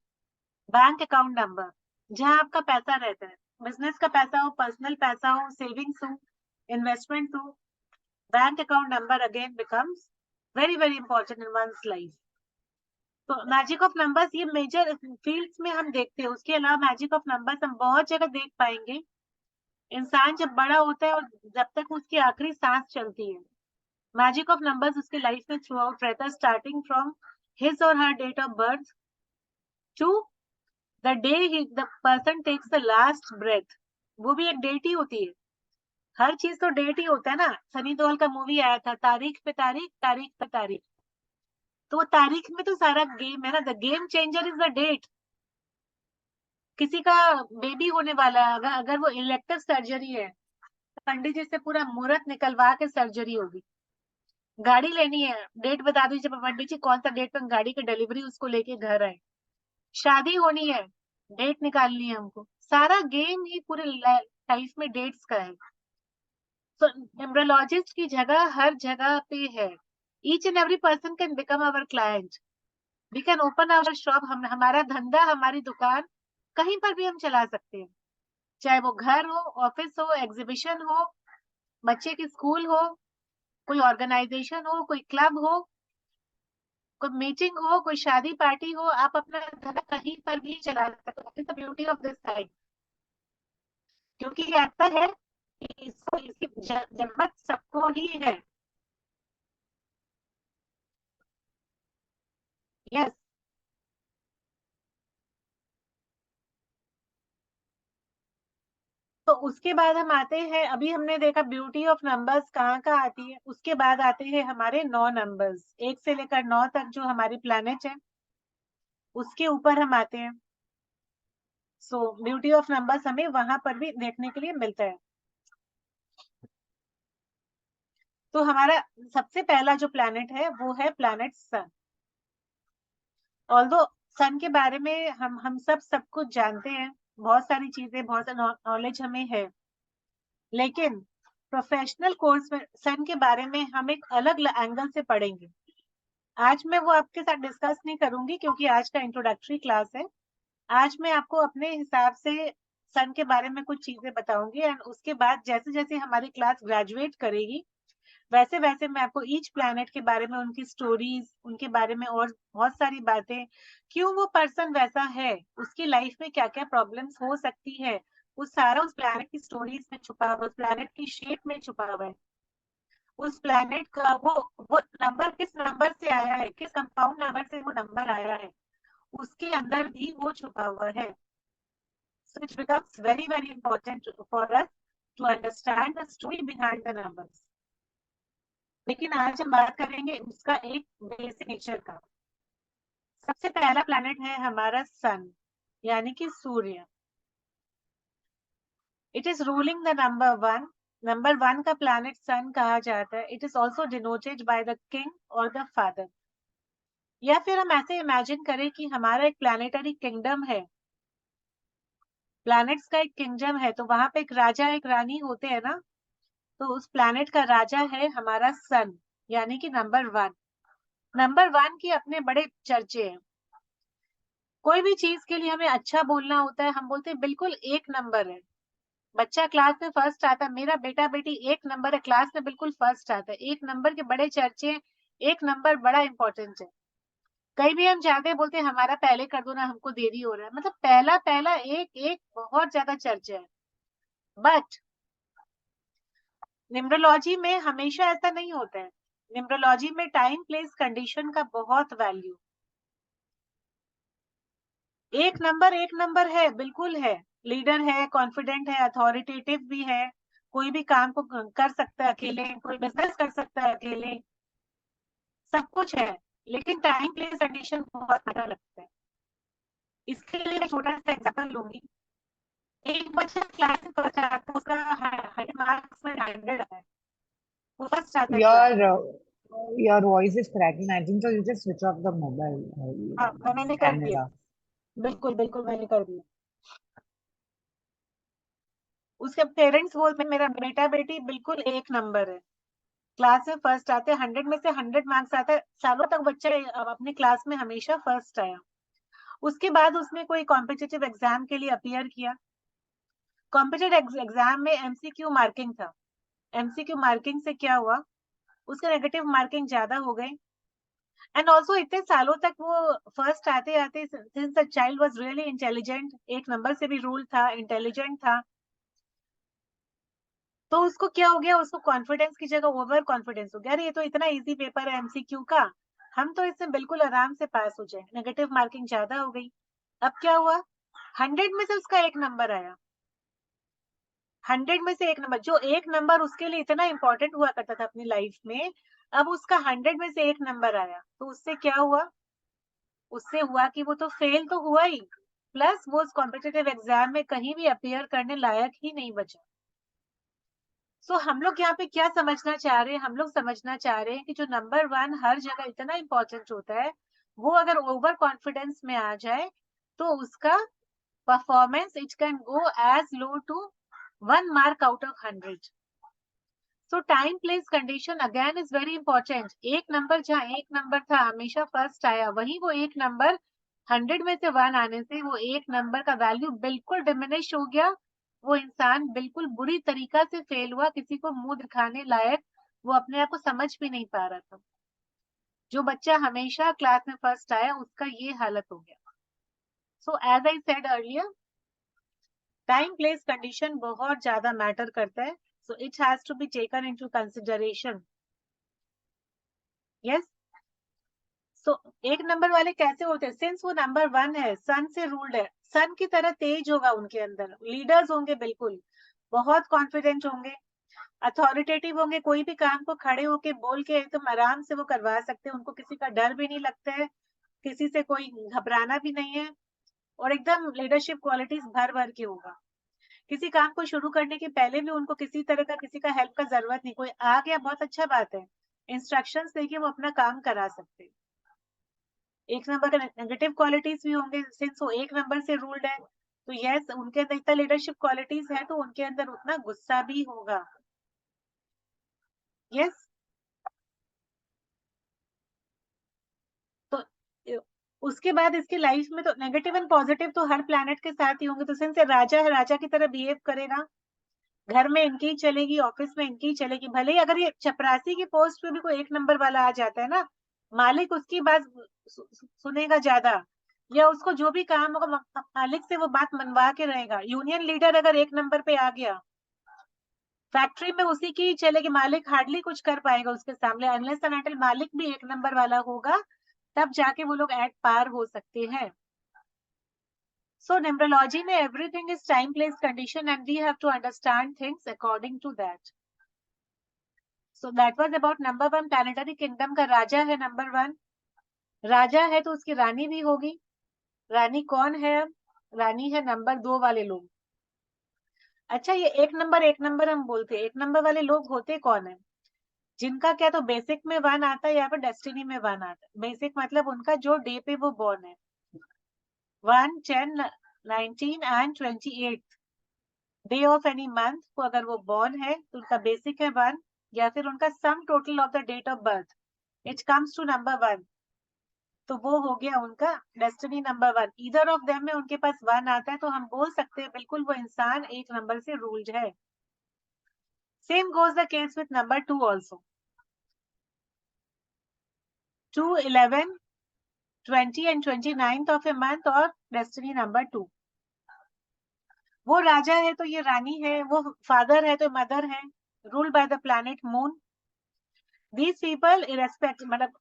A: Bank account number, जहां आपका पैसा रहता है, बिजनेस का पैसा हो, पर्सनल पैसा हो, सेविंग्स हो, इन्वेस्टमेंट हो, bank account number again becomes very very important in one's life. तो मैजिक ऑफ नंबर्स ये मेजर फील्ड्स में हम देखते हैं, उसके अलावा मैजिक ऑफ नंबर्स हम बहुत जगह देख पाएंगे। इंसान जब बड़ा होता है और जब तक उसकी आखिरी सांस चलती है, मैजिक ऑफ नंबर्स उसके लाइफ में थ्रू आउट रहता है, स्टार्टिंग फ्रॉम हिज और her date of birth to the day the person takes the last breath. वो भी एक डेट ही होती है, हर चीज तो डेट ही होता है ना। सनी देओल का मूवी आया था, तारीख पे तारीख, तारीख पे तारीख, तो वो तारीख में तो सारा गेम है ना, the game changer is the date. किसी का बेबी होने वाला है, अगर वो इलेक्टिव सर्जरी है, पंडित जी से पूरा मुहूर्त निकलवा के सर्जरी होगी। गाड़ी लेनी है, डेट बता दीजिए पंडित जी कौन सा डेट पर गाड़ी की डिलीवरी उसको लेके घर आए। शादी होनी है, डेट निकालनी है हमको। सारा गेम ही पूरे लाइफ में डेट्स का है। तो न्यूमरोलॉजिस्ट की जगह हर जगह पे है। Each and every person can become our client, we can open our shop, हम हमारा धंधा, हमारी दुकान कहीं पर भी हम चला सकते हैं, चाहे वो घर हो, ऑफिस हो, एग्जीबिशन हो, बच्चे की स्कूल हो, कोई ऑर्गेनाइजेशन हो, कोई क्लब हो, कोई मीटिंग हो, कोई शादी पार्टी हो, आप अपना धंधा कहीं पर भी चला सकते हो। It's the beauty of this side, क्योंकि ऐसा है कि इसको इसकी जरूरत सबको ही है। यस। तो उसके बाद हम आते हैं, अभी हमने देखा ब्यूटी ऑफ नंबर्स कहाँ कहाँ आती है, उसके बाद आते हैं हमारे 9 नंबर्स, 1 से लेकर 9 तक जो हमारी प्लैनेट है उसके ऊपर हम आते हैं। सो ब्यूटी ऑफ नंबर्स हमें वहां पर भी देखने के लिए मिलता है। तो हमारा सबसे पहला जो प्लैनेट है वो है प्लैनेट सन। ऑल्दो सन के बारे में हम सब कुछ जानते हैं, बहुत सारी चीजें, बहुत सारी नॉलेज हमें है, लेकिन प्रोफेशनल कोर्स में सन के बारे में हम एक अलग एंगल से पढ़ेंगे। आज मैं वो आपके साथ डिस्कस नहीं करूंगी क्योंकि आज का इंट्रोडक्टरी क्लास है। आज मैं आपको अपने हिसाब से सन के बारे में कुछ चीजें बताऊंगी, एंड उसके बाद जैसे जैसे हमारी क्लास ग्रेजुएट करेगी वैसे वैसे मैं आपको ईच प्लैनेट के बारे में, उनकी स्टोरीज, उनके बारे में और बहुत सारी बातें, क्यों वो पर्सन वैसा है, उसकी लाइफ में क्या क्या प्रॉब्लम्स हो सकती है, वो सारा उस प्लैनेट की स्टोरीज में छुपा हुआ, उस प्लैनेट की शेप में छुपा हुआ है। उस प्लैनेट का वो नंबर किस नंबर से आया है, किस कंपाउंड नंबर से वो नंबर आया है, उसके अंदर भी वो छुपा हुआ है। So it becomes very, very important for us to understand the story behind the numbers. लेकिन आज हम बात करेंगे उसका एक बेसिक नेचर का। सबसे पहला प्लैनेट है हमारा सन, यानी कि सूर्य। It is ruling the number one. Number one का प्लैनेट सन कहा जाता है। It is also denoted by the king और द फादर। या फिर हम ऐसे इमेजिन करें कि हमारा एक प्लैनेटरी किंगडम है, प्लैनेट्स का एक किंगडम है, तो वहां पे एक राजा एक रानी होते हैं ना, तो उस प्लैनेट का राजा है हमारा सन, यानी कि नंबर वन। नंबर वन की अपने बड़े चर्चे हैं। कोई भी चीज के लिए हमें अच्छा बोलना होता है, हम बोलते हैं बिल्कुल एक नंबर है, बच्चा क्लास में फर्स्ट आता है, मेरा बेटा बेटी एक नंबर है, क्लास में बिल्कुल फर्स्ट आता है, एक नंबर के बड़े चर्चे हैं, एक नंबर बड़ा इंपॉर्टेंट है। कहीं भी हम जाते हैं बोलते हैं हमारा पहले कर दो ना, हमको देरी हो रहा है, मतलब पहला पहला एक एक बहुत ज्यादा चर्चा है। बट न्यूमरोलॉजी में हमेशा ऐसा नहीं होता है। न्यूमरोलॉजी में टाइम प्लेस कंडीशन का बहुत वैल्यू। एक नंबर है, बिल्कुल है, लीडर है, कॉन्फिडेंट है, अथॉरिटेटिव भी है, कोई भी काम को कर सकता है अकेले, कोई बिजनेस कर सकता है अकेले, सब कुछ है। लेकिन टाइम प्लेस कंडीशन बहुत ज्यादा लगता है। इसके लिए मैं छोटा सा एग्जाम्पल लूंगी। एक बच्चा क्लास में फर्स्ट आता है, उसका 100 मार्क्स में 100 आता है, वो फर्स्ट आता है क्लास
B: Your
A: में।
B: your voice is cracking. I think so. You just switch off the mobile
A: हाँ, मैंने कर दिया,
B: camera.
A: बिल्कुल बिल्कुल मैंने कर दिया। उसके पेरेंट्स बोलते हैं मेरा बेटा बेटी बिल्कुल एक नंबर है, क्लास में फर्स्ट आते हैं, 100 में से 100 मार्क्स आता है, सालों तक बच्चा अपने क्लास में हमेशा फर्स्ट आया। उसके बाद उसने कोई कॉम्पिटिटिव एग्जाम के लिए अपियर किया। कॉम्पिटिटिव एग्जाम में एमसीक्यू मार्किंग था। एमसीक्यू मार्किंग से क्या हुआ, उसके नेगेटिव मार्किंग ज्यादा हो गई। एंड ऑल्सो इतने सालों तक वो फर्स्ट आते आते, since the child was really intelligent, एक नंबर से भी रूल था, इंटेलिजेंट था, तो उसको क्या हो गया, उसको कॉन्फिडेंस की जगह ओवर कॉन्फिडेंस हो गया, अरे ये तो इतना इजी पेपर है एमसीक्यू का, हम तो इससे बिल्कुल आराम से पास हो जाए, नेगेटिव मार्किंग ज्यादा हो गई। अब क्या हुआ, 100 में से उसका एक नंबर आया। 100 में से एक नंबर, जो एक नंबर उसके लिए इतना इंपॉर्टेंट हुआ करता था अपनी लाइफ में, अब उसका 100 में से एक नंबर आया, तो उससे क्या हुआ, उससे हुआ कि वो तो फेल तो हुआ ही, प्लस वो उस कॉम्पिटिटिव एग्जाम में कहीं भी अपियर करने लायक ही नहीं बचा। सो हम लोग यहाँ पे क्या समझना चाह रहे हैं, हम लोग समझना चाह रहे हैं कि जो नंबर वन हर जगह इतना इंपॉर्टेंट होता है, वो अगर ओवर कॉन्फिडेंस में आ जाए तो उसका performance it can go as low to 1 mark out of 100। So time place condition again is very important. एक नंबर जहाँ एक नंबर था हमेशा फर्स्ट आया, वही वो एक नंबर 100 में से वन आने से वो एक नंबर का वैल्यू बिल्कुल डिमिनिश हो गया। वो इंसान बिल्कुल बुरी तरीका से फेल हुआ, किसी को मुंह दिखाने लायक वो अपने आप को समझ भी नहीं पा रहा था। जो बच्चा हमेशा क्लास में फर्स्ट आया उसका ये हालत हो गया। So as I said earlier, time place condition बहुत ज्यादा मैटर करता है। So it has to be taken into consideration. Yes. So एक नंबर वाले कैसे होते हैं, सिंस वो नंबर वन है, सन से रूल्ड है, सन की तरह तेज होगा उनके अंदर, लीडर्स होंगे बिल्कुल, बहुत कॉन्फिडेंट होंगे, अथॉरिटेटिव होंगे, कोई भी काम को खड़े होके बोल के एकदम आराम से वो करवा सकते हैं, उनको किसी का डर भी नहीं लगता है, किसी से कोई घबराना भी नहीं है, और एकदम लीडरशिप क्वालिटीज भर भर के होगा। किसी काम को शुरू करने के पहले भी उनको किसी तरह का किसी का हेल्प का जरूरत नहीं, कोई आ गया बहुत अच्छा बात है, इंस्ट्रक्शंस देके वो अपना काम करा सकते हैं। एक नंबर का नेगेटिव क्वालिटीज भी होंगे, सिंस वो एक नंबर से रूल्ड है, तो यस उनके अंदर इतना लीडरशिप क्वालिटीज है तो उनके अंदर उतना गुस्सा भी होगा। यस। तो उसके बाद इसकी लाइफ में तो नेगेटिव एंड पॉजिटिव तो हर प्लैनेट के साथ ही होंगे, तो सिंस राजा है, राजा की तरह बिहेव करेगा, घर में इनकी ही चलेगी, ऑफिस में इनकी ही चलेगी। भले ही अगर ये चपरासी की पोस्ट पे भी कोई एक नंबर वाला आ जाता है ना, मालिक उसकी बात सुनेगा ज्यादा, या उसको जो भी काम होगा मालिक से वो बात मनवा के रहेगा। यूनियन लीडर अगर एक नंबर पे आ गया, फैक्ट्री में उसी की ही चलेगी, मालिक हार्डली कुछ कर पाएगा उसके सामने, अनलेस एंड अनटिल मालिक भी एक नंबर वाला होगा, तब जाके वो लोग एट पार हो सकते हैं। So numerology में everything is time, place, condition, and we have to understand things according to that. So that was about number one, planetary kingdom का राजा है number one। राजा है तो उसकी रानी भी होगी। रानी कौन है? रानी है नंबर 2 वाले लोग। अच्छा, ये एक नंबर हम बोलते हैं, एक नंबर वाले लोग होते कौन है? जिनका क्या तो बेसिक में 1 आता है या फिर डेस्टिनी में 1 आता है। बेसिक मतलब उनका जो डे पे वो बॉर्न है, 1, 10, 19 and 28 day of any month को अगर वो बॉर्न है तो उनका बेसिक है 1, या फिर उनका sum total of the date of birth it comes to number 1, तो वो हो गया उनका डेस्टिनी नंबर 1। इधर ऑफ देम में उनके पास 1 आता है, तो हम बोल सकते हैं बिल्कुल वो इंसान एक नंबर से रूल्ड है। Same goes the case with number 2 also. 2, 11, 20 and 29 of a month और डेस्टिनी नंबर 2। वो राजा है तो ये रानी है, वो फादर है तो मदर है, ruled by the planet moon. These people इरेस्पेक्ट, मतलब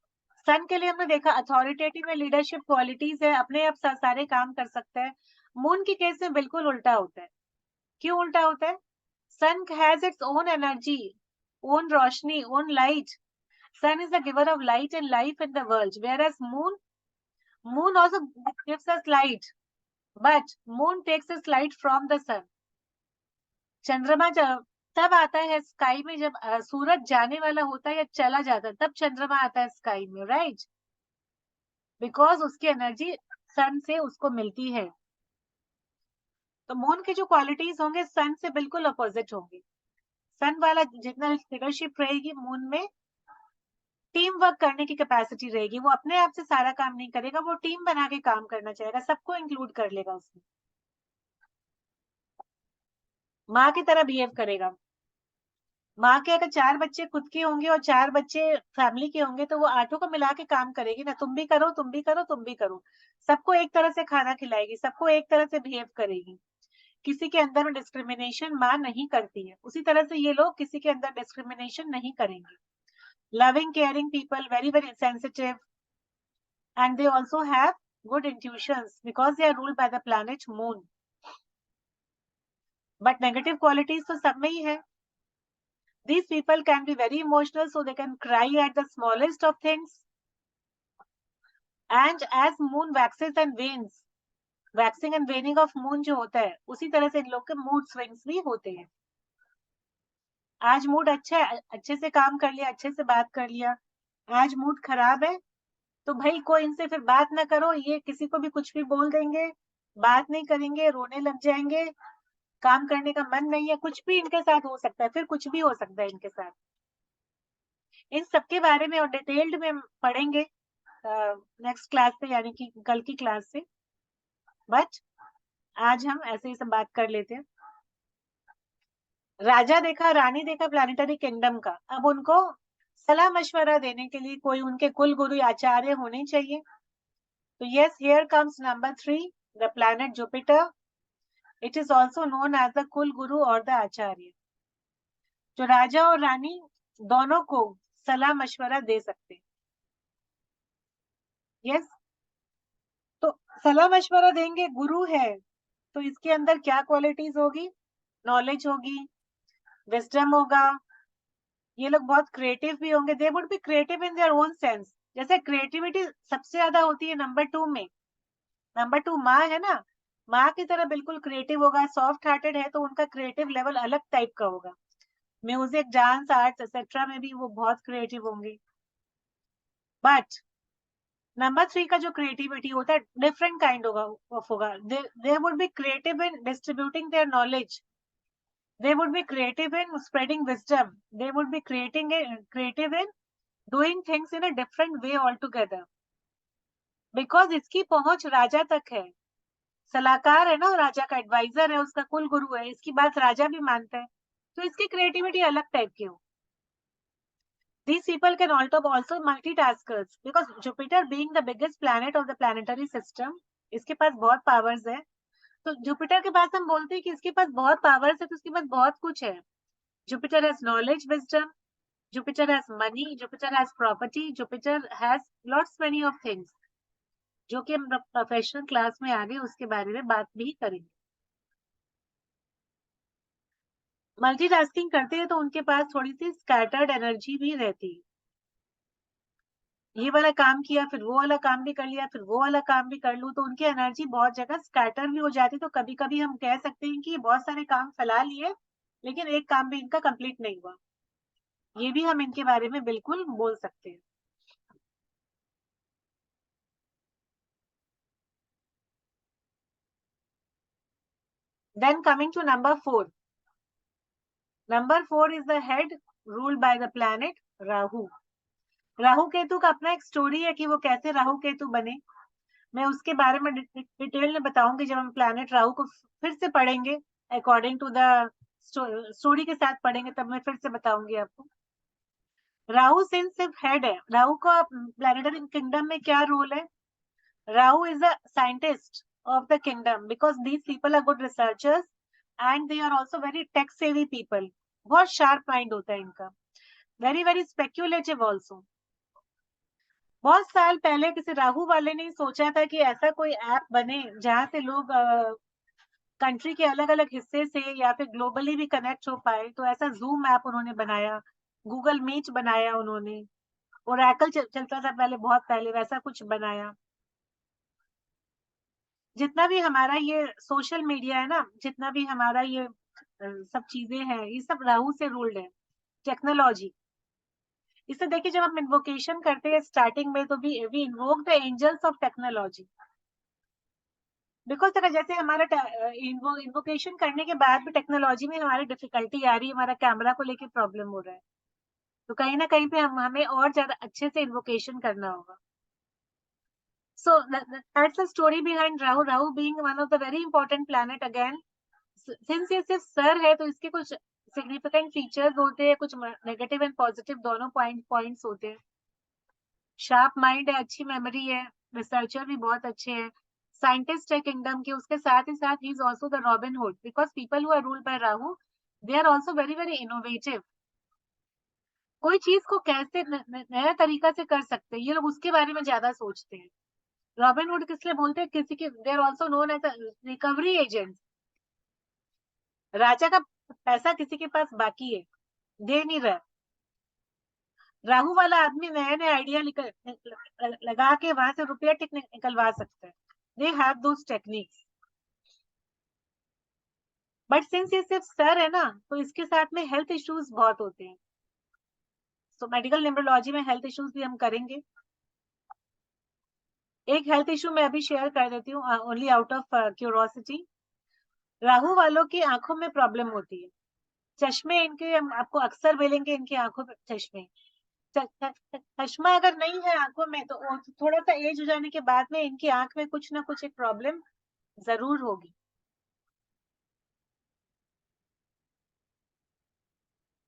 A: सन के लिए हमने देखा अथॉरिटेटिव में लीडरशिप क्वालिटीज है, अपने आप सारे काम कर सकता है। मून के केस में बिल्कुल उल्टा होता है। क्यों उल्टा होता है? Sun has its own energy, own रोशनी, own light. Sun is the giver of light and life in the world, whereas moon also gives us light, but moon takes its light from the sun। चंद्रमा तब आता है स्काई में जब सूरज जाने वाला होता है या चला जाता है, तब चंद्रमा आता है स्काई में, राइट? बिकॉज उसकी एनर्जी सन से उसको मिलती है। तो मून की जो क्वालिटीज होंगे सन से बिल्कुल अपोजिट होंगे। सन वाला जितना लीडरशिप रहेगी, मून में टीम वर्क करने की कैपेसिटी रहेगी, वो अपने आप से सारा काम नहीं करेगा, वो टीम बना के काम करना चाहेगा, सबको इंक्लूड कर लेगा उसमें, माँ की तरह बिहेव करेगा। माँ के अगर 4 बच्चे खुद के होंगे और 4 बच्चे फैमिली के होंगे, तो वो आटो को मिला के काम करेगी ना, तुम भी करो, तुम भी करो, तुम भी करो। सबको एक तरह से खाना खिलाएगी, सबको एक तरह से बिहेव करेगी। किसी के अंदर में डिस्क्रिमिनेशन माँ नहीं करती है, उसी तरह से ये लोग किसी के अंदर डिस्क्रिमिनेशन नहीं करेंगे। Loving, caring people, very very sensitive, and they also have good intuitions because they are ruled by the planet moon। but negative qualities तो सब में ही है। These people can be very emotional, so they can cry at the smallest of things, and as moon waxes and wanes, waxing and waning of moon जो होता है, उसी तरह से इन लोग के मूड स्विंग्स भी होते हैं। आज मूड अच्छा है, अच्छे से काम कर लिया, अच्छे से बात कर लिया। आज मूड खराब है तो भाई कोई इनसे फिर बात ना करो, ये किसी को भी कुछ भी बोल देंगे, बात नहीं करेंगे, रोने लग जाएंगे, काम करने का मन नहीं है, कुछ भी इनके साथ हो सकता है, फिर कुछ भी हो सकता है इनके साथ। इन सबके बारे में और डिटेल्ड में पढ़ेंगे नेक्स्ट क्लास से, यानी कि कल की क्लास से। बट आज हम ऐसे ही सब बात कर लेते हैं। राजा देखा, रानी देखा प्लानिटरी किंगडम का, अब उनको सलाह मशवरा देने के लिए कोई उनके कुल गुरु आचार्य होने चाहिए। तो yes, here comes number 3, the planet Jupiter. It is also known as the kul guru और द आचार्य, जो राजा और रानी दोनों को सलाह मशवरा दे सकते। यस, तो सलाह मशवरा देंगे, गुरु है तो इसके अंदर क्या क्वालिटीज होगी? नॉलेज होगी, विजडम होगा, ये लोग बहुत क्रिएटिव भी होंगे, they would be creative in their own sense. जैसे क्रिएटिविटी सबसे ज्यादा होती है नंबर 2 में, नंबर 2 माँ है ना, माँ की तरह बिल्कुल क्रिएटिव होगा, सॉफ्ट हार्टेड है तो उनका क्रिएटिव लेवल अलग टाइप का होगा। म्यूजिक, डांस, आर्ट्स एक्सेट्रा में भी वो बहुत क्रिएटिव होंगे। बट नंबर 3 का जो क्रिएटिविटी होता है डिफरेंट काइंड होगा। They would be creative in distributing their knowledge, they would be creative in spreading wisdom, they would be creative in doing things in a different way altogether। Because इसकी पहुंच राजा तक है, सलाहकार है ना, राजा का एडवाइजर है, उसका कुल गुरु है, इसकी बात राजा भी मानता है, तो इसकी क्रिएटिविटी अलग टाइप की हो। These people can also multitaskers because Jupiter being the biggest planet of the planetary system, इसके पास बहुत पावर्स है। तो जुपिटर के पास हम बोलते हैं कि इसके पास बहुत पावर्स है, तो उसके पास बहुत कुछ है। Jupiter has knowledge, wisdom, Jupiter has money, Jupiter has property, Jupiter has lots many of things, जो कि हम प्रोफेशनल क्लास में आगे उसके बारे में बात भी करेंगे। मल्टीटास्किंग करते हैं तो उनके पास थोड़ी सी स्कैटर्ड एनर्जी भी रहती है, ये वाला काम किया फिर वो वाला काम भी कर लिया, फिर वो वाला काम भी कर लूं, तो उनकी एनर्जी बहुत जगह स्कैटर भी हो जाती। तो कभी कभी हम कह सकते हैं कि बहुत सारे काम फैला लिए, लेकिन एक काम भी इनका कंप्लीट नहीं हुआ, ये भी हम इनके बारे में बिल्कुल बोल सकते हैं। Then coming to number 4, number 4 is the head ruled by the planet Rahu. Rahu Ketu का अपना एक स्टोरी है कि वो कैसे राहु केतु बने, मैं उसके बारे में डिटेल में बताऊंगी जब हम प्लैनेट राहु को फिर से पढ़ेंगे, अकॉर्डिंग टू द स्टोरी के साथ पढ़ेंगे, तब मैं फिर से बताऊंगी आपको। राहु सिर्फ हेड है, राहु का प्लैनेटरी किंगडम में क्या रोल है? Rahu is a scientist of the kingdom because these people are good researchers and they are also very tech savvy people, बहुत शार्प माइंड होता है इनका, वेरी वेरी स्पेक्यूलेटिव ऑल्सो। बहुत साल पहले किसी राहु वाले ने सोचा था कि ऐसा कोई ऐप बने जहां से लोग कंट्री के अलग अलग हिस्से से या फिर ग्लोबली भी कनेक्ट हो पाए, तो ऐसा जूम ऐप उन्होंने बनाया, गूगल मीट बनाया उन्होंने, ओरेकल चलता था पहले, बहुत पहले वैसा कुछ बनाया। जितना भी हमारा ये सोशल मीडिया है ना, जितना भी हमारा ये सब चीजें हैं, ये सब राहु से रूल्ड है, टेक्नोलॉजी। इससे देखिए जब हम इन्वोकेशन करते हैं स्टार्टिंग में, तो we invoke the angels of technology, because जैसे हमारा इन्वोकेशन करने के बाद भी टेक्नोलॉजी में हमारी डिफिकल्टी आ रही है, हमारा कैमरा को लेके प्रॉब्लम हो रहा है, तो कहीं ना कहीं पे हमें और ज्यादा अच्छे से इन्वोकेशन करना होगा। So that's the story behind Rahu. Rahu being one of the very important planet again. Since ये सिर्फ सर है, तो इसके कुछ सिग्निफिकेंट फीचर्स होते हैं, कुछ नेगेटिव एंड पॉजिटिव दोनों पॉइंट्स होते हैं। शार्प माइंड है, अच्छी मेमोरी है, रिसर्चर भी बहुत अच्छे हैं, साइंटिस्ट है किंगडम के, उसके साथ ही साथ ही is also the Robin Hood because people who are ruled by Rahu they are also very very innovative. कोई चीज को कैसे नया तरीका से कर सकते हैं, ये लोग उसके बारे में ज्यादा सोचते हैं। रॉबिन हुड किस लिए बोलते हैं? किसी के they are also known as recovery agent. राजा का पैसा किसी के पास बाकी है, दे नहीं रहा, राहु वाला आदमी नए नए आइडिया लगा के वहां से रुपया टिक निकलवा सकता है, they have those techniques. But since ये सिर्फ सर है ना, तो इसके साथ में हेल्थ इश्यूज बहुत होते हैं, तो मेडिकल न्यूमरोलॉजी में हेल्थ इश्यूज भी हम करेंगे। एक हेल्थ इशू मैं अभी शेयर कर देती हूँ, only out of curiosity. Rahu वालों की आंखों में प्रॉब्लम होती है, चश्मे इनके, हम आपको अक्सर मिलेंगे इनकी आंखों में चश्मे। चश्मा अगर नहीं है आंखों में, तो थोड़ा सा एज हो जाने के बाद में इनकी आंख में कुछ ना कुछ एक प्रॉब्लम जरूर होगी।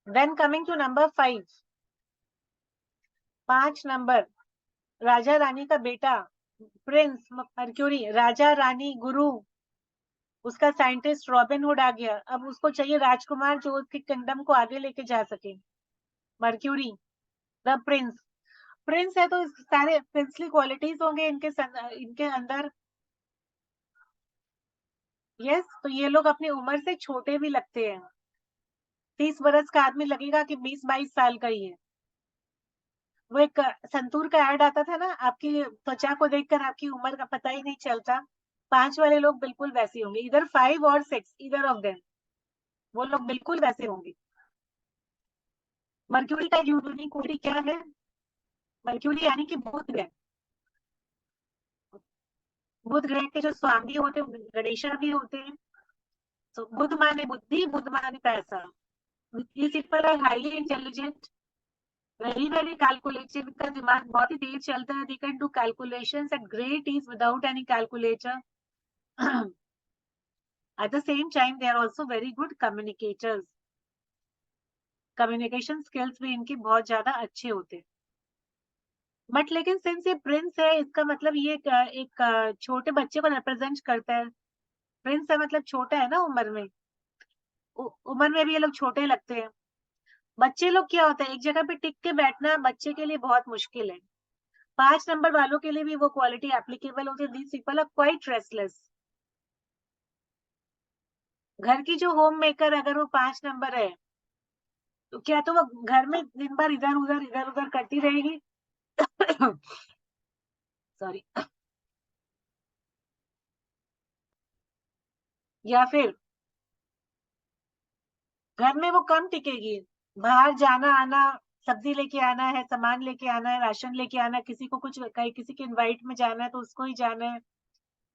A: Then coming to number 5, 5 number, राजा रानी का बेटा प्रिंस मर्क्यूरी, राजा रानी गुरु, उसका साइंटिस्ट रॉबिन हुड आ गया। अब उसको चाहिए राजकुमार जो उसके किंगडम को आगे लेके जा सके, मर्क्यूरी द प्रिंस। प्रिंस है तो सारे प्रिंसली क्वालिटीज होंगे इनके अंदर। यस, तो ये लोग अपनी उम्र से छोटे भी लगते हैं, 30 बरस का आदमी लगेगा कि 20-22 साल का ही है। वो एक संतूर का ऐड आता था ना, आपकी त्वचा को देखकर आपकी उम्र का पता ही नहीं चलता, 5 वाले लोग बिल्कुल वैसे होंगे, इधर 5 और 6, इधर ऑफ देम, वो लोग बिल्कुल वैसे होंगे। मर्क्यूरी का यूनिक क्वालिटी क्या है? मर्क्यूरी यानी कि बुध ग्रह, बुध ग्रह के जो स्वामी होते हैं गणेशा भी होते हैं। तो बुध माने बुद्धि, बुध माने पैसा, these people are highly intelligent, very very calculative, का दिमाग बहुत ही तेज चलता है. They can do calculations at great ease without any calculator. At the same time, they are also very good communicators. Communication skills भी इनकी बहुत ज्यादा अच्छे होते हैं. बट लेकिन सिंस ये प्रिंस है, इसका मतलब ये एक छोटे बच्चे को रिप्रेजेंट करता है. प्रिंस है मतलब छोटा है ना उम्र में. उम्र में भी ये लोग छोटे लगते हैं. बच्चे लोग क्या होता है, एक जगह पे टिक के बैठना बच्चे के लिए बहुत मुश्किल है. 5 नंबर वालों के लिए भी वो क्वालिटी एप्लीकेबल होती है. These people are quite restless. घर की जो होम मेकर अगर वो 5 नंबर है, तो क्या तो वो घर में दिन भर इधर उधर करती रहेगी. सॉरी. या फिर घर में वो कम टिकेगी. बाहर जाना आना, सब्जी लेके आना है, सामान लेके आना है, राशन लेके आना है, किसी को कुछ कहीं किसी के इनवाइट में जाना है तो उसको ही जाना है.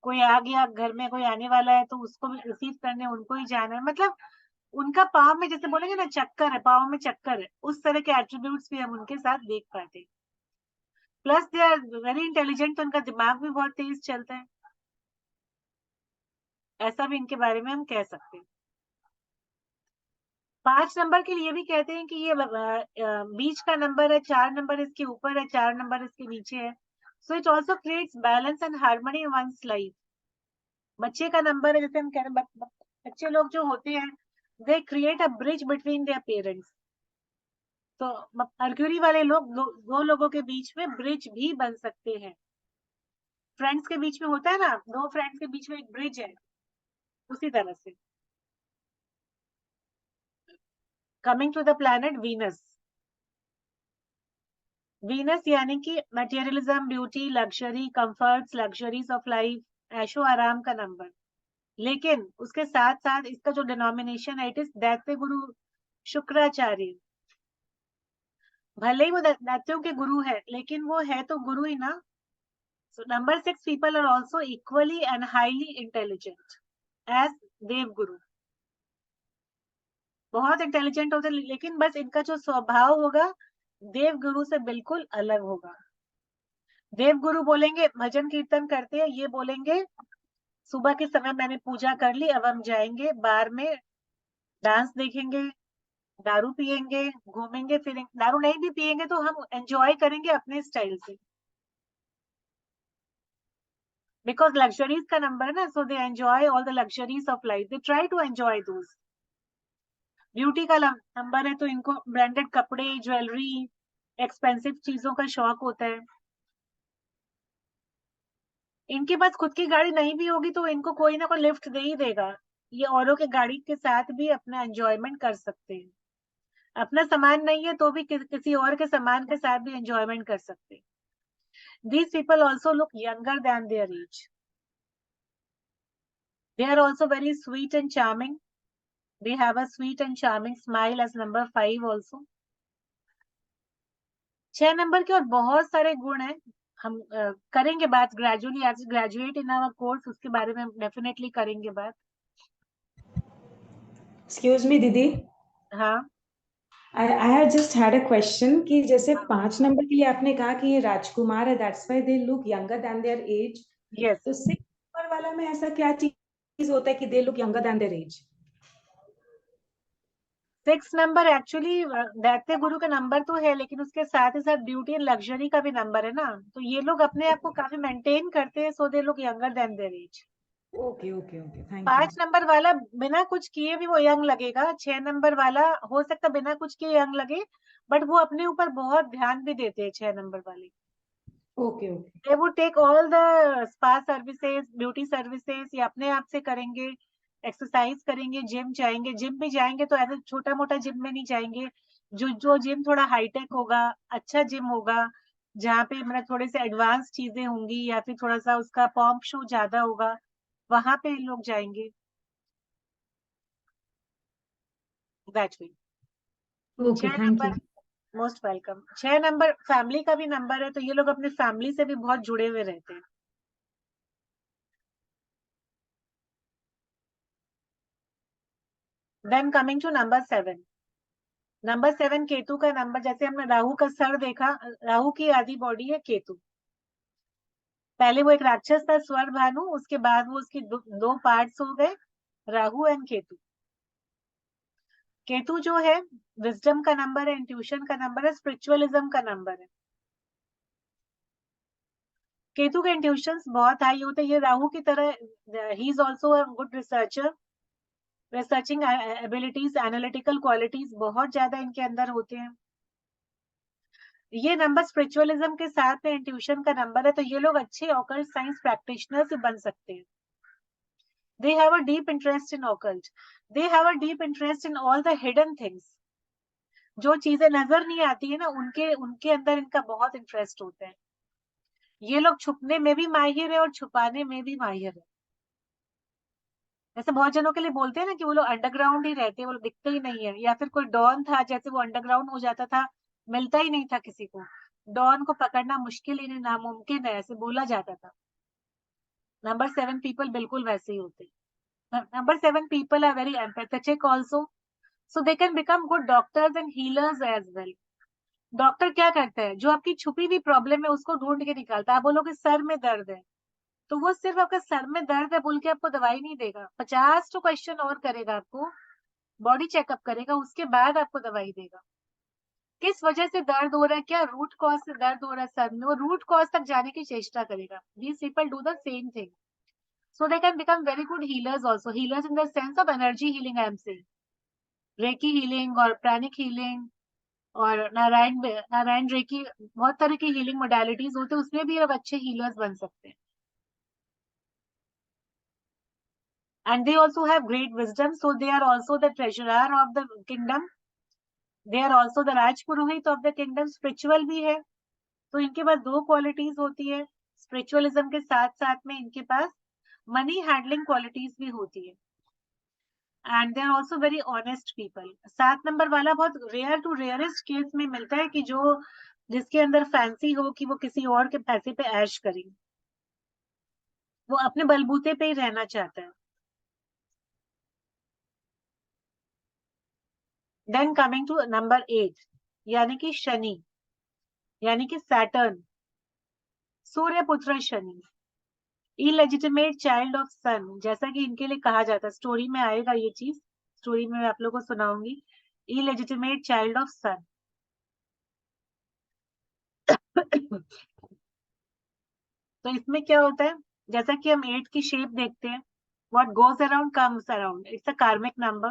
A: कोई आ गया घर में, कोई आने वाला है तो उसको भी रिसीव करने उनको ही जाना है. मतलब उनका पाँव में, जैसे बोलेंगे ना चक्कर है, पाँव में चक्कर है, उस तरह के एट्रीब्यूट्स भी हम उनके साथ देख पाते हैं. Plus they are very intelligent, तो उनका दिमाग भी बहुत तेज चलता है. ऐसा भी इनके बारे में हम कह सकते हैं. 5 नंबर के लिए भी कहते हैं कि ये बीच का नंबर है. 4 नंबर इसके ऊपर है, 4 नंबर इसके नीचे है. So it also creates balance and harmony in one's life. बच्चे का नंबर है, जैसे हम कह रहे हैं, बच्चे लोग जो होते हैं, they create a bridge between their parents. तो मर्क्यूरी वाले लोग दो लोगों के बीच में ब्रिज भी बन सकते हैं. फ्रेंड्स के बीच में होता है ना, दो फ्रेंड्स के बीच में एक ब्रिज है, उसी तरह से. Coming to the planet Venus. Venus यानी कि materialism, beauty, luxury, comforts, luxuries of life, ऐशो आराम का नंबर. लेकिन उसके साथ साथ इसका जो डिनोमिनेशन है, इट इज दैत्य गुरु शुक्राचार्य. भले ही वो दैत्यों के गुरु है, लेकिन वो है तो गुरु ही ना. So number 6 people are also equally and highly intelligent as देव गुरु. बहुत इंटेलिजेंट होते, लेकिन बस इनका जो स्वभाव होगा देव गुरु से बिल्कुल अलग होगा. देव गुरु बोलेंगे भजन कीर्तन करते हैं, ये बोलेंगे सुबह के समय मैंने पूजा कर ली, अब हम जाएंगे बार में, डांस देखेंगे, दारू पियेंगे, घूमेंगे फिरेंगे. दारू नहीं भी पियेंगे तो हम एंजॉय करेंगे अपने स्टाइल से. बिकॉज लग्जरीज का नंबर है ना, so they enjoy all the luxuries of life, they try to enjoy those. Beauty का नंबर है तो इनको ब्रांडेड कपड़े, ज्वेलरी, एक्सपेंसिव चीजों का शौक होता है. इनके पास खुद की गाड़ी नहीं भी होगी तो इनको कोई ना कोई लिफ्ट दे ही देगा. ये औरों के गाड़ी के साथ भी अपना एंजॉयमेंट कर सकते हैं. अपना सामान नहीं है तो भी किसी और के सामान के साथ भी एंजॉयमेंट कर सकते हैं. These people also look younger than their age. They are also very sweet and charming. They have a sweet and charming smile as number 5 also. 6 number के और बहुत सारे गुण हैं. हम करेंगे बात gradually, as graduate in our course, उसके बारे में डेफिनेटली करेंगे बात.
C: एक्सक्यूज मी दीदी,
A: हाँ.
C: I have just had a question कि जैसे 5 नंबर के लिए आपने कहा कि ये राजकुमार है, that's why they look younger than their age.
A: Yes.
C: तो 6 नंबर वाला में ऐसा क्या चीज होता है कि they look younger than their age?
A: 6 number actually दैत्य गुरु का नंबर तो है, लेकिन उसके साथ ही साथ ब्यूटी एंड लग्जरी का भी नंबर है ना, तो ये लोग अपने आप को काफी मेंटेन करते हैं. सो दे लोग younger than their age.
C: Okay okay okay, thank you.
A: 5 number वाला बिना कुछ किए भी वो यंग लगेगा. 6 नंबर वाला हो सकता बिना कुछ किए यंग लगे, बट वो अपने ऊपर बहुत ध्यान भी देते हैं 6 नंबर वाले.
C: Okay okay.
A: They would take all the spa services, beauty services, ये अपने आप से करेंगे. एक्सरसाइज करेंगे, जिम जाएंगे. जिम भी जाएंगे तो ऐसे छोटा मोटा जिम में नहीं जाएंगे. जो जिम थोड़ा हाईटेक होगा, अच्छा जिम होगा, जहाँ पे मतलब थोड़े से एडवांस चीजें होंगी या फिर थोड़ा सा उसका पॉम्प शो ज्यादा होगा, वहां पे लोग जाएंगे. That way.
C: ओके,
A: छह
C: thank you.
A: Number most welcome. 6 number family का भी नंबर है, तो ये लोग अपने फैमिली से भी बहुत जुड़े हुए रहते हैं. Then coming to number 7. Number 7 Ketu का नंबर, जैसे हमने राहु का सर देखा, राहु की आधी बॉडी है केतु। पहले वो एक राक्षस था स्वर भानु, उसके बाद वो उसकी दो पार्ट्स हो गए, राहु एंड केतु। केतु जो है विजडम का नंबर है, इंट्यूशन का नंबर है, स्पिरिचुअलिज्म का नंबर है। केतु के इंट्यूशंस बहुत हाई होते हैं, ये राहु की तरह, ही is also a good researcher, researching abilities, analytical qualities बहुत ज्यादा इनके अंदर होते हैं। ये नंबर स्पिरिचुअलिज्म के साथ में इंट्यूशन का नंबर है, तो ये लोग अच्छे ऑकल्ट साइंस प्रैक्टिशनर्स बन सकते हैं। They have a deep interest in occult. They have a deep interest in all the hidden things. जो चीजें नजर नहीं आती है ना, उनके उनके अंदर इनका बहुत इंटरेस्ट होता है। ये लोग छुपने में भी माहिर है और छुपाने में भी माहिर है। जैसे बहुत जनों के लिए बोलते हैं ना कि वो लोग अंडरग्राउंड ही रहते हैं, वो लोग दिखते ही नहीं है, या फिर कोई डॉन था जैसे वो अंडरग्राउंड हो जाता था, मिलता ही नहीं था किसी को, डॉन को पकड़ना मुश्किल ही नहीं, नामुमकिन है, ऐसे बोला जाता था। नंबर 7 पीपल बिल्कुल वैसे ही होते हैं। Number 7 people are very empathetic also, so they can become good doctors and healers as well. Doctor क्या करता है, जो आपकी छुपी हुई प्रॉब्लम है उसको ढूंढ के निकालता है। आप बोलोगे सर में दर्द है, तो वो सिर्फ आपका सर में दर्द है बोल के आपको दवाई नहीं देगा, 50 तो क्वेश्चन और करेगा, आपको बॉडी चेकअप करेगा, उसके बाद आपको दवाई देगा। किस वजह से दर्द हो रहा है, क्या रूट कॉज से दर्द हो रहा है सर में, वो रूट कॉज तक जाने की चेष्टा करेगा। These people do the same thing, so they can become very good healers also. Healers in the sense of energy healing, I am saying. Recce healing और प्राणिक हीलिंग और नारायण रेकी, बहुत तरह की हीलिंग मोडालिटीज होते हैं, उसमें भी अब अच्छे हीलर्स बन सकते हैं। And they also have great wisdom, so they are also the treasurer of the kingdom, they are also the rajpurohit of the kingdom. Spiritual भी है, तो इनके पास दो क्वालिटीज होती है, स्पिरिचुअलिज्म के साथ साथ में इनके पास मनी हैंडलिंग क्वालिटीज भी होती है, and they are also very honest people. 7 number वाला बहुत रेयर टू रेयरेस्ट केस में मिलता है कि जो जिसके अंदर फैंसी हो कि वो किसी और के पैसे पे ऐश करे, वो अपने बलबूते पे ही रहना चाहता है। देन कमिंग टू नंबर 8, यानी कि शनि, यानी कि सैटर्न, सूर्य पुत्र शनि, इलेजिटिमेट चाइल्ड ऑफ सन, जैसा कि इनके लिए कहा जाता है, स्टोरी में आएगा ये चीज, स्टोरी में मैं आप लोगों को सुनाऊंगी, इलेजिटिमेट चाइल्ड ऑफ सन। तो इसमें क्या होता है, जैसा कि हम 8 की शेप देखते हैं, what goes around comes around, it's a karmic number.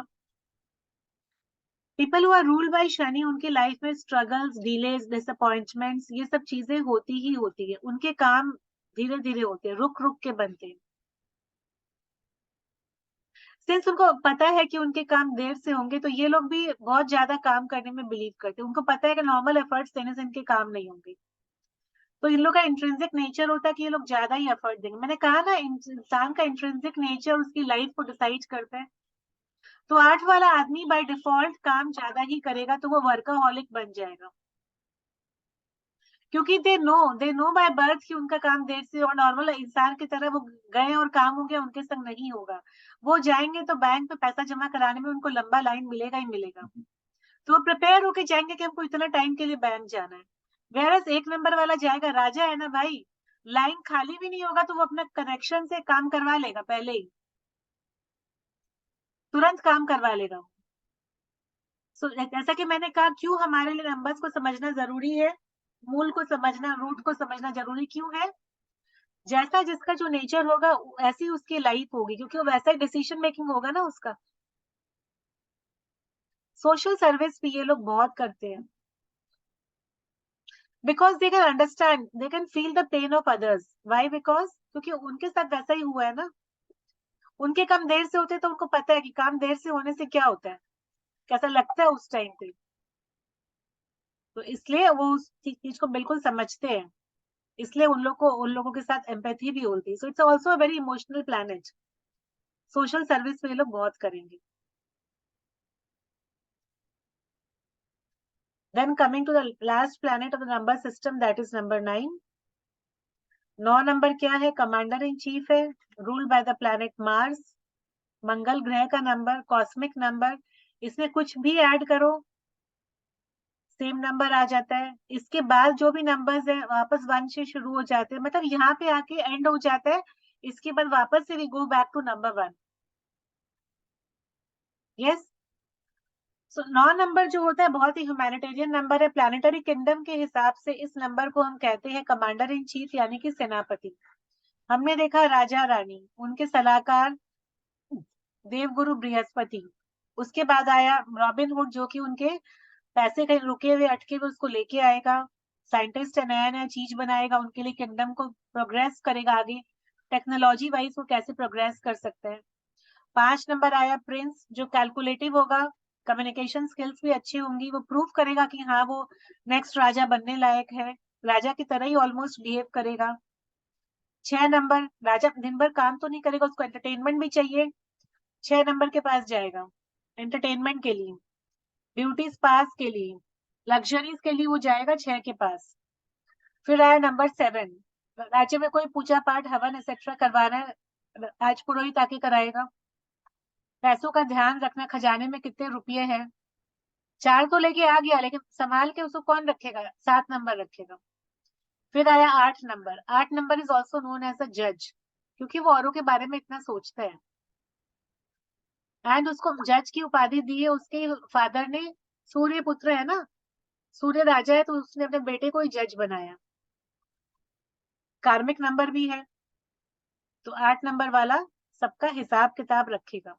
A: People who are ruled by Shani, उनकी लाइफ में स्ट्रगल्स, डिलेज, डिसअपॉइंटमेंट्स, ये सब चीजें होती ही होती है। उनके काम धीरे धीरे होते हैं, रुक रुक के बनते हैं। सिंस उनको पता है कि उनके काम देर से होंगे, तो ये लोग भी बहुत ज्यादा काम करने में बिलीव करते हैं। उनको पता है कि नॉर्मल एफर्ट्स देने से इनके काम नहीं होंगे, तो इन लोग का इंट्रिंसिक नेचर होता है कि ये लोग ज्यादा ही एफर्ट देंगे। मैंने कहा ना, इंसान का इंट्रिंसिक नेचर उसकी लाइफ को डिसाइड करता है। तो 8 वाला आदमी बाय डिफॉल्ट काम ज्यादा ही करेगा, तो वो वर्कaholic बन जाएगा, क्योंकि दे नो बाय बर्थ कि उनका काम देर से, और नॉर्मल इंसान की तरह वो गए और काम हो गया, उनके संग नहीं होगा। वो जाएंगे तो बैंक पे पैसा जमा कराने में उनको लंबा लाइन मिलेगा ही मिलेगा, तो वो प्रिपेयर होके जाएंगे कि हमको इतना टाइम के लिए बैंक जाना है। वेरस 1 नंबर वाला जाएगा, राजा है ना भाई, लाइन खाली भी नहीं होगा तो वो अपना कनेक्शन से काम करवा लेगा, पहले ही तुरंत काम करवा लेगा। जैसा कि मैंने कहा, क्यों हमारे लिए नंबर्स को समझना जरूरी है, मूल को समझना, रूट को समझना जरूरी क्यों है। जैसा जिसका जो नेचर होगा ऐसी उसकी लाइफ होगी, क्योंकि वो वैसा ही डिसीजन मेकिंग होगा ना उसका। सोशल सर्विस भी ये लोग बहुत करते हैं, because they can understand, they can feel the pain of others. Why? Because क्योंकि उनके साथ वैसा ही हुआ है ना, उनके काम देर से होते हैं, तो उनको पता है कि काम देर से होने से क्या होता है, कैसा लगता है उस टाइम पे, तो इसलिए वो उस चीज को बिल्कुल समझते हैं, इसलिए उन लोगों के साथ एम्पैथी भी होती है। So it's also a very emotional planet. Social service में ये लोग बहुत करेंगे। Then coming to the last planet of the number system, that is number 9। 9 number क्या है, कमांडर इन चीफ है, ruled by the planet Mars, Mangal ग्रह का नंबर, कॉस्मिक नंबर। इसमें कुछ भी ऐड करो सेम नंबर आ जाता है। इसके बाद जो भी नंबर्स है वापस 1 से शुरू हो जाते हैं, मतलब यहाँ पे आके एंड हो जाता है। इसके बाद वापस से we go back to number 1। Yes. So 9 number जो होता है बहुत ही ह्यूमैनिटेरियन नंबर है। प्लैनेटरी किंगडम के हिसाब से इस नंबर को हम कहते हैं कमांडर इन चीफ, यानी कि सेनापति। हमने देखा राजा रानी, उनके सलाहकार देवगुरु बृहस्पति। उसके बाद आया रॉबिन हुड, जो कि उनके पैसे कहीं रुके हुए अटके हुए उसको लेके आएगा। साइंटिस्ट है, नया नया चीज बनाएगा, उनके लिए किंगडम को प्रोग्रेस करेगा आगे, टेक्नोलॉजी वाइज वो कैसे प्रोग्रेस कर सकते हैं। 5 नंबर आया प्रिंस, जो कैलकुलेटिव होगा, कम्युनिकेशन स्किल्स भी अच्छी होंगी, वो प्रूव करेगा कि हाँ वो नेक्स्ट राजा बनने लायक है, राजा की तरह ही ऑलमोस्ट बिहेव करेगा। 6 नंबर, राजा दिन भर काम तो नहीं करेगा, उसको एंटरटेनमेंट भी चाहिए। 6 नंबर के पास जाएगा एंटरटेनमेंट के लिए, ब्यूटी स्पास के लिए, लग्जरीज के लिए वो जाएगा 6 के पास। फिर आया नंबर 7, राज्य में कोई पूजा पाठ हवन एक्सेट्रा करवाना है, राजपुरोहित आके कराएगा। पैसों का ध्यान रखना, खजाने में कितने रुपये हैं। 4 तो लेके आ गया, लेकिन संभाल के उसको कौन रखेगा, 7 नंबर रखेगा। फिर आया 8 number. 8 number is also known as a जज, क्योंकि वो औरों के बारे में इतना सोचता है। एंड उसको जज की उपाधि दी है उसके फादर ने, सूर्य पुत्र है ना, सूर्य राजा है, तो उसने अपने बेटे को ही जज बनाया। कार्मिक नंबर भी है, तो 8 नंबर वाला सबका हिसाब किताब रखेगा।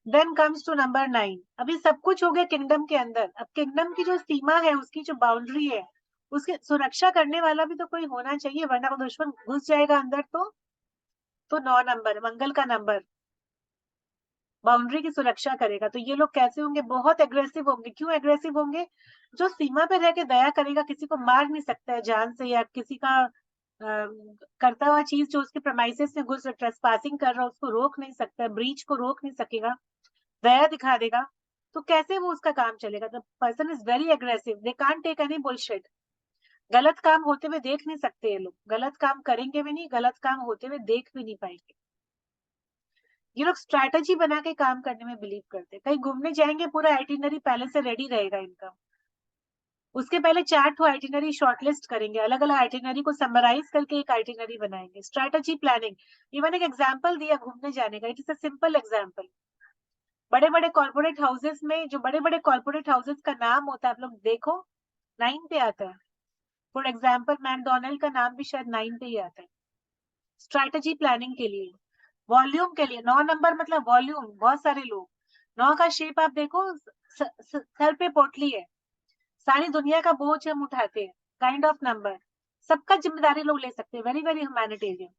A: Then comes to number 9। अभी सब कुछ हो गया किंगडम के अंदर, अब किंगडम की जो सीमा है, उसकी जो बाउंड्री है, उसकी सुरक्षा करने वाला भी तो कोई होना चाहिए, वरना वो दुश्मन घुस जाएगा अंदर। तो 9 नंबर मंगल का नंबर बाउंड्री की सुरक्षा करेगा। तो ये लोग कैसे होंगे, बहुत एग्रेसिव होंगे। क्यों एग्रेसिव होंगे, जो सीमा पे रह के दया करेगा, किसी को मार नहीं सकता है जान से, या किसी का करता हुआ चीज जो उसके प्रेमाइसेस में घुस ट्रेसपासिंग कर रहा है उसको रोक नहीं सकता, ब्रीच को रोक नहीं सकेगा, दया दिखा देगा, तो कैसे वो उसका काम चलेगा। The person is very aggressive, they can't take any bullshit. गलत काम होते हुए देख नहीं सकते ये लोग, गलत काम करेंगे भी नहीं, गलत काम होते हुए देख भी नहीं पाएंगे। ये लोग स्ट्रैटेजी बना के काम करने में बिलीव करते हैं। कहीं घूमने जाएंगे, पूरा आइटिनरी पहले से रेडी रहेगा इनका। उसके पहले 4 आइटिनरी शॉर्टलिस्ट करेंगे, अलग अलग आइटिनरी को समराइज करके एक आइटिनरी बनाएंगे। स्ट्रैटेजी प्लानिंग, इवन एक एग्जाम्पल दिया घूमने जाने का, it is a simple example. बड़े बड़े कॉर्पोरेट हाउसेस में, जो बड़े बड़े कॉर्पोरेट हाउसेस का नाम होता है, आप लोग देखो 9 पे आता है। फॉर एग्जाम्पल मैकडोनल्ड का नाम भी शायद 9 पे ही आता है। स्ट्रैटेजी प्लानिंग के लिए, वॉल्यूम के लिए 9 नंबर मतलब वॉल्यूम, बहुत सारे लोग। 9 का शेप आप देखो, सर पे पोटली है, सारी दुनिया का बोझ हम उठाते हैं, काइंड ऑफ नंबर। सबका जिम्मेदारी लोग ले सकते हैं, वेरी वेरी ह्यूमैनिटेरियन,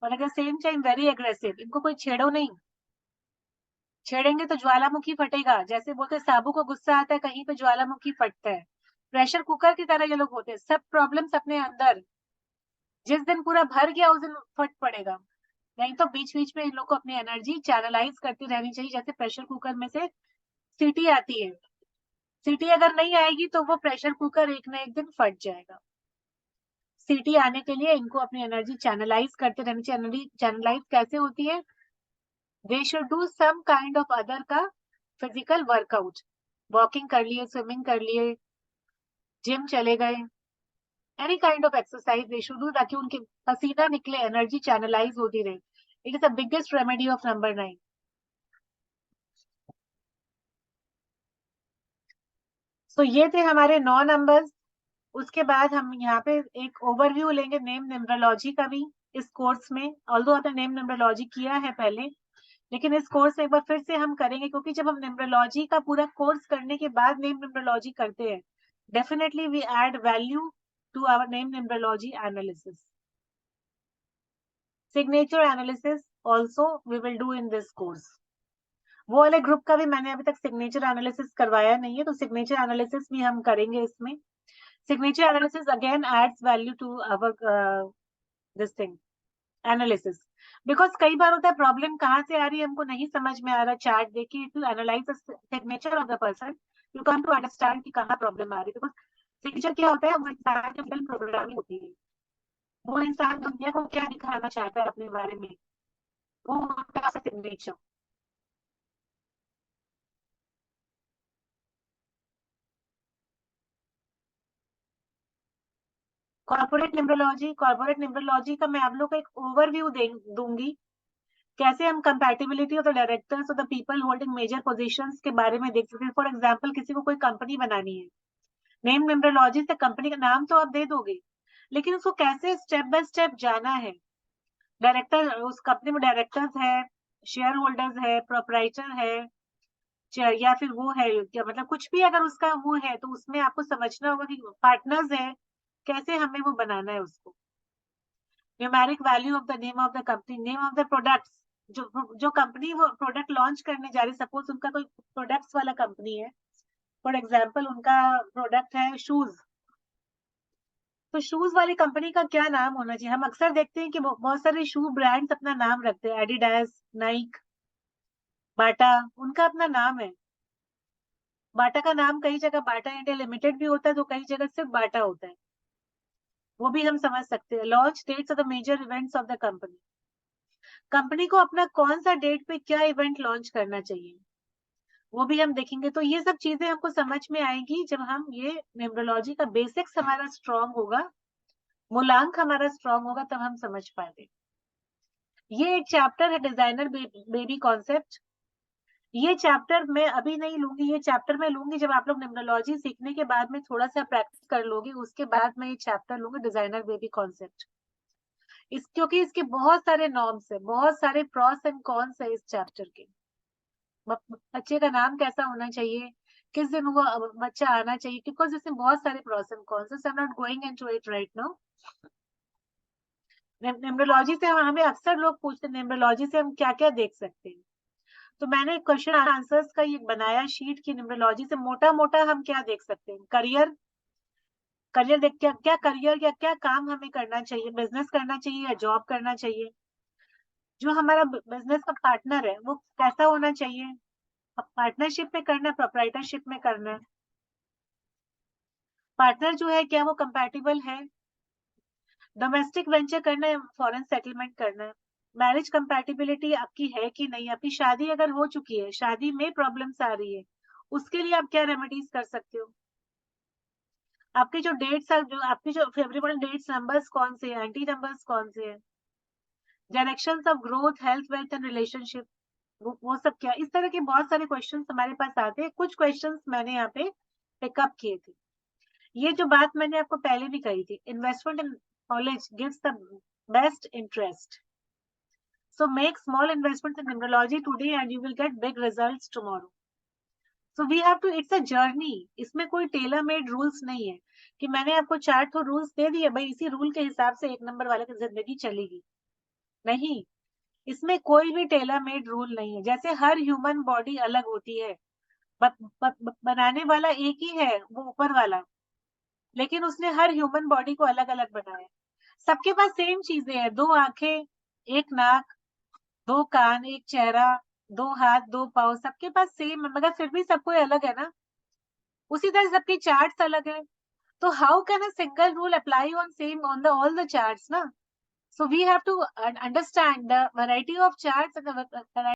A: और अगर सेम टाइम वेरी एग्रेसिव। इनको कोई छेड़ो नहीं, छेड़ेंगे तो ज्वालामुखी फटेगा। जैसे बोलते हैं साबू को गुस्सा आता है, कहीं पे ज्वालामुखी फटता है। प्रेशर कुकर की तरह ये लोग होते हैं, सब प्रॉब्लम्स अपने अंदर। जिस दिन पूरा भर गया उस दिन फट पड़ेगा। नहीं तो बीच बीच में इन लोग को अपनी एनर्जी चैनलाइज करती रहनी चाहिए। जैसे प्रेशर कुकर में से सीटी आती है, सीटी अगर नहीं आएगी तो वो प्रेशर कुकर एक ना एक दिन फट जाएगा। सीटी आने के लिए इनको अपनी एनर्जी चैनलाइज करते रहनी चाहिए। एनर्जी चैनलाइज कैसे होती है, they should do some kind of other का फिजिकल वर्कआउट, वॉकिंग कर लिए, स्विमिंग कर लिए, जिम चले गए, any kind of exercise they should do, ताकि उनके पसीना निकले, एनर्जी चैनलाइज होती रहे। It is the biggest remedy of number 9। तो ये थे हमारे 9 नंबर्स। उसके बाद हम यहाँ पे एक ओवरव्यू लेंगे नेम न्यूमरोलॉजी का भी इस कोर्स में। ऑल्दो आपने नेम न्यूमरोलॉजी किया है पहले, लेकिन इस कोर्स में एक बार फिर से हम करेंगे, क्योंकि जब हम न्यूमरोलॉजी का पूरा कोर्स करने के बाद नेम न्यूमरोलॉजी करते हैं, definitely we add value to our name numerology analysis. Signature analysis also we will do in this course. वो वाले ग्रुप का भी मैंने अभी तक सिग्नेचर एनालिसिस करवाया नहीं है, तो सिग्नेचर एनालिसिस भी हम करेंगे इसमें। Signature analysis again adds value to our this thing analysis, because कई बार होता है प्रॉब्लम कहाँ से आ रही है हमको नहीं समझ में आ रहा। चार्ट देखिए, to analyse the signature of the person you come to understand कि कहाँ प्रॉब्लम आ रही है। बिकॉज सिग्नेचर क्या होता है, वो इंसान की मेंटल प्रोग्रामिंग होती है, वो इंसान दुनिया को क्या दिखाना चाहता है अपने बारे में, वो उनका सिग्नेचर। कॉर्पोरेट न्यूमरोलॉजी का मैं आप लोग को एक ओवरव्यू दूंगी, कैसे हम compatibility of the directors of the people holding major positions के बारे में देख सकते हैं। फॉर एग्जांपल, किसी को कोई कंपनी बनानी है, नेम न्यूमरोलॉजी से कंपनी का नाम तो आप दे दोगे, लेकिन उसको कैसे स्टेप बाय स्टेप जाना है। डायरेक्टर, उस कंपनी में डायरेक्टर्स है, शेयर होल्डर्स है, प्रोपराइटर है, या फिर वो है क्या, मतलब कुछ भी अगर उसका वो है तो उसमें आपको समझना होगा कि पार्टनर्स है, कैसे हमें वो बनाना है उसको। Numeric value of the name of the company, name of the products, जो कंपनी वो प्रोडक्ट लॉन्च करने जा रही, सपोज उनका कोई प्रोडक्ट्स वाला कंपनी है, फॉर एग्जांपल उनका प्रोडक्ट है शूज, तो शूज वाली कंपनी का क्या नाम होना चाहिए। हम अक्सर देखते हैं कि बहुत सारे शू ब्रांड्स अपना नाम रखते हैं, एडिडास, नाइक, बाटा, उनका अपना नाम है। बाटा का नाम कई जगह बाटा इंडिया लिमिटेड भी होता है, तो कई जगह सिर्फ बाटा होता है, वो भी हम समझ सकते हैं। Launch dates of the major events of the company, company को अपना कौन सा डेट पे क्या इवेंट लॉन्च करना चाहिए, वो भी हम देखेंगे। तो ये सब चीजें हमको समझ में आएंगी जब हम ये न्यूमरोलॉजी का बेसिक्स हमारा स्ट्रांग होगा, मूलांक हमारा स्ट्रांग होगा, तब हम समझ पाएंगे। ये एक चैप्टर है डिजाइनर बेबी कॉन्सेप्ट। ये चैप्टर मैं अभी नहीं लूंगी, ये चैप्टर मैं लूंगी जब आप लोग न्यूमरोलॉजी सीखने के बाद में थोड़ा सा प्रैक्टिस कर लोगे, उसके बाद मैं ये चैप्टर लूंगी डिजाइनर बेबी कॉन्सेप्ट। क्योंकि इसके बहुत सारे नॉर्म्स है, बहुत सारे प्रॉस एंड कॉन्स है इस चैप्टर के। बच्चे का नाम कैसा होना चाहिए, किस दिन वो बच्चा आना चाहिए, बिकॉज इसमें बहुत सारे प्रॉस एंड कॉन्स है। I am not going into it right now. Numerology से हमें अक्सर लोग पूछते हैं न्यूमरोलॉजी से हम क्या क्या देख सकते हैं, तो मैंने क्वेश्चन आंसर्स का ये बनाया शीट की न्यूमरोलॉजी से मोटा मोटा हम क्या देख सकते हैं। करियर, करियर देख, क्या क्या करियर या क्या काम हमें करना चाहिए, बिजनेस करना चाहिए या जॉब करना चाहिए। जो हमारा बिजनेस का पार्टनर है वो कैसा होना चाहिए, पार्टनरशिप में करना है, प्रोप्राइटरशिप में करना है, पार्टनर जो है क्या वो कंपैटिबल है, डोमेस्टिक वेंचर करना है, फॉरेन सेटलमेंट करना है, मैरिज कंपैटिबिलिटी आपकी है कि नहीं, आपकी शादी अगर हो चुकी है, शादी में प्रॉब्लम्स आ रही है, उसके लिए आप क्या रेमेडीज कर सकते हो, आपके जो डेट्स है, जो आपके जो फेवरेबल डेट्स नंबर्स कौन से हैं, एंटी नंबर्स कौन से हैं, directions of growth, health, wealth and relationship, वो सब क्या। इस तरह के बहुत सारे क्वेश्चंस हमारे पास आते हैं। कुछ क्वेश्चंस मैंने यहाँ पे पिकअप किए थे। ये जो बात मैंने आपको पहले भी कही थी, investment in knowledge gives the best interest, so make small investments in numerology today and you will get big results tomorrow. So we have to, it's a journey, इसमें कोई टेलर मेड रूल्स नहीं है कि मैंने आपको 4 तो रूल्स दे दिए भाई, इसी रूल के हिसाब से एक नंबर वाले की जिंदगी चलेगी, नहीं, इसमें कोई भी टेलर मेड रूल नहीं है। जैसे हर ह्यूमन बॉडी अलग होती है, बनाने वाला एक ही है, वो ऊपर वाला, लेकिन उसने हर ह्यूमन बॉडी को अलग अलग बनाया। सबके पास सेम चीजें हैं, 2 आंखें, एक नाक, 2 कान, एक चेहरा, 2 हाथ, 2 पाँव, सबके पास सेम है, मगर फिर भी सब कोई अलग है ना। उसी तरह सबके चार्ट्स अलग है, तो how can a single rule apply on same on the all the charts ना। So we have to understand the variety of charts and the